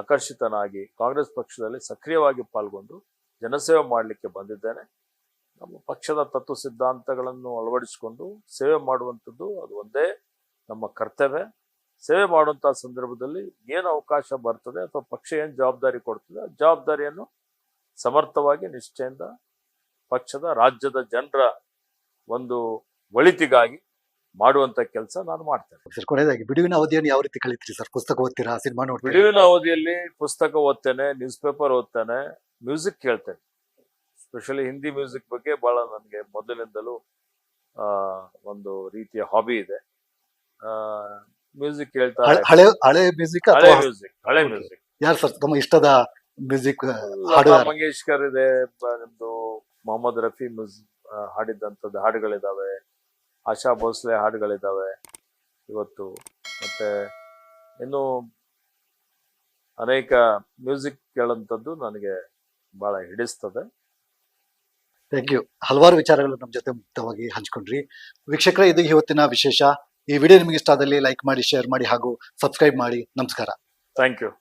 ಆಕರ್ಷಿತನಾಗಿ ಕಾಂಗ್ರೆಸ್ ಪಕ್ಷದಲ್ಲಿ ಸಕ್ರಿಯವಾಗಿ ಪಾಲ್ಗೊಂಡು ಜನಸೇವೆ ಮಾಡಲಿಕ್ಕೆ ಬಂದಿದ್ದೇನೆ. ನಮ್ಮ ಪಕ್ಷದ ತತ್ವ ಸಿದ್ಧಾಂತಗಳನ್ನು ಅಳವಡಿಸಿಕೊಂಡು ಸೇವೆ ಮಾಡುವಂಥದ್ದು ಅದು ಒಂದೇ ನಮ್ಮ ಕರ್ತವ್ಯ. ಸೇವೆ ಮಾಡುವಂತಹ ಸಂದರ್ಭದಲ್ಲಿ ಏನು ಅವಕಾಶ ಬರ್ತದೆ ಅಥವಾ ಪಕ್ಷ ಏನು ಜವಾಬ್ದಾರಿ ಕೊಡ್ತದೆ, ಆ ಜವಾಬ್ದಾರಿಯನ್ನು ಸಮರ್ಥವಾಗಿ, ನಿಷ್ಠೆಯಿಂದ ಪಕ್ಷದ, ರಾಜ್ಯದ ಜನರ ಒಂದು ಒಳಿತಿಗಾಗಿ ಮಾಡುವಂತ ಕೆಲಸ ನಾನು ಮಾಡ್ತೇನೆ. ಸರ್, ಕೊನೆಯದಾಗಿ ಬಿಡುವಿನ ಅವಧಿಯನ್ನು ಯಾವ ರೀತಿ ಕಳೀತೀರಿ ಸರ್? ಪುಸ್ತಕ ಓದ್ತೀರಾ, ಸಿನಿಮಾ ನೋಡ್ತೀರಾ? ಬಿಡುವಿನ ಅವಧಿಯಲ್ಲಿ ಪುಸ್ತಕ ಓದ್ತೇನೆ, ನ್ಯೂಸ್ ಪೇಪರ್ ಓದ್ತೇನೆ, ಮ್ಯೂಸಿಕ್ ಕೇಳ್ತೇನೆ. ಸ್ಪೆಷಲಿ ಹಿಂದಿ ಮ್ಯೂಸಿಕ್ ಬಗ್ಗೆ ಬಹಳ ನನಗೆ ಮೊದಲಿಂದಲೂ ಒಂದು ರೀತಿಯ ಹಾಬಿ ಇದೆ. ಮ್ಯೂಸಿಕ್ ಕೇಳ್ತಾ ಹಳೆ ಮ್ಯೂಸಿಕ್ ಹಳೆ ಮ್ಯೂಸಿಕ್. ಯಾರು ಸರ್ ತಮ್ಮ ಇಷ್ಟದ ಮ್ಯೂಸಿಕ್? ಲತಾ ಮಂಗೇಶ್ಕರ್ ಇದೆ, ನಿಮ್ದು ಮೊಹಮ್ಮದ್ ರಫಿ ಹಾಡಿದಂಥದ್ದು ಹಾಡುಗಳಿದಾವೆ, ಆಶಾ ಭೋಸ್ಲೆ ಹಾಡುಗಳಿದಾವೆ ಇವತ್ತು. ಮತ್ತೆ ಇನ್ನು ಅನೇಕ ಮ್ಯೂಸಿಕ್ ಕೇಳುವಂಥದ್ದು ನನಗೆ ಬಹಳ ಹಿಡಿಸ್ತದೆ. Thank you. ಹಲವಾರು ವಿಚಾರಗಳು ನಮ್ಮ ಜೊತೆ ಮುಕ್ತವಾಗಿ ಹಂಚ್ಕೊಂಡ್ರಿ. ವೀಕ್ಷಕರೇ, ಇದು ಇವತ್ತಿನ ವಿಶೇಷ. ಈ ವಿಡಿಯೋ ನಿಮಗೆ ಇಷ್ಟ ಆದಲ್ಲಿ ಲೈಕ್ ಮಾಡಿ, ಶೇರ್ ಮಾಡಿ ಹಾಗೂ ಸಬ್ಸ್ಕ್ರೈಬ್ ಮಾಡಿ. ನಮಸ್ಕಾರ. Thank you.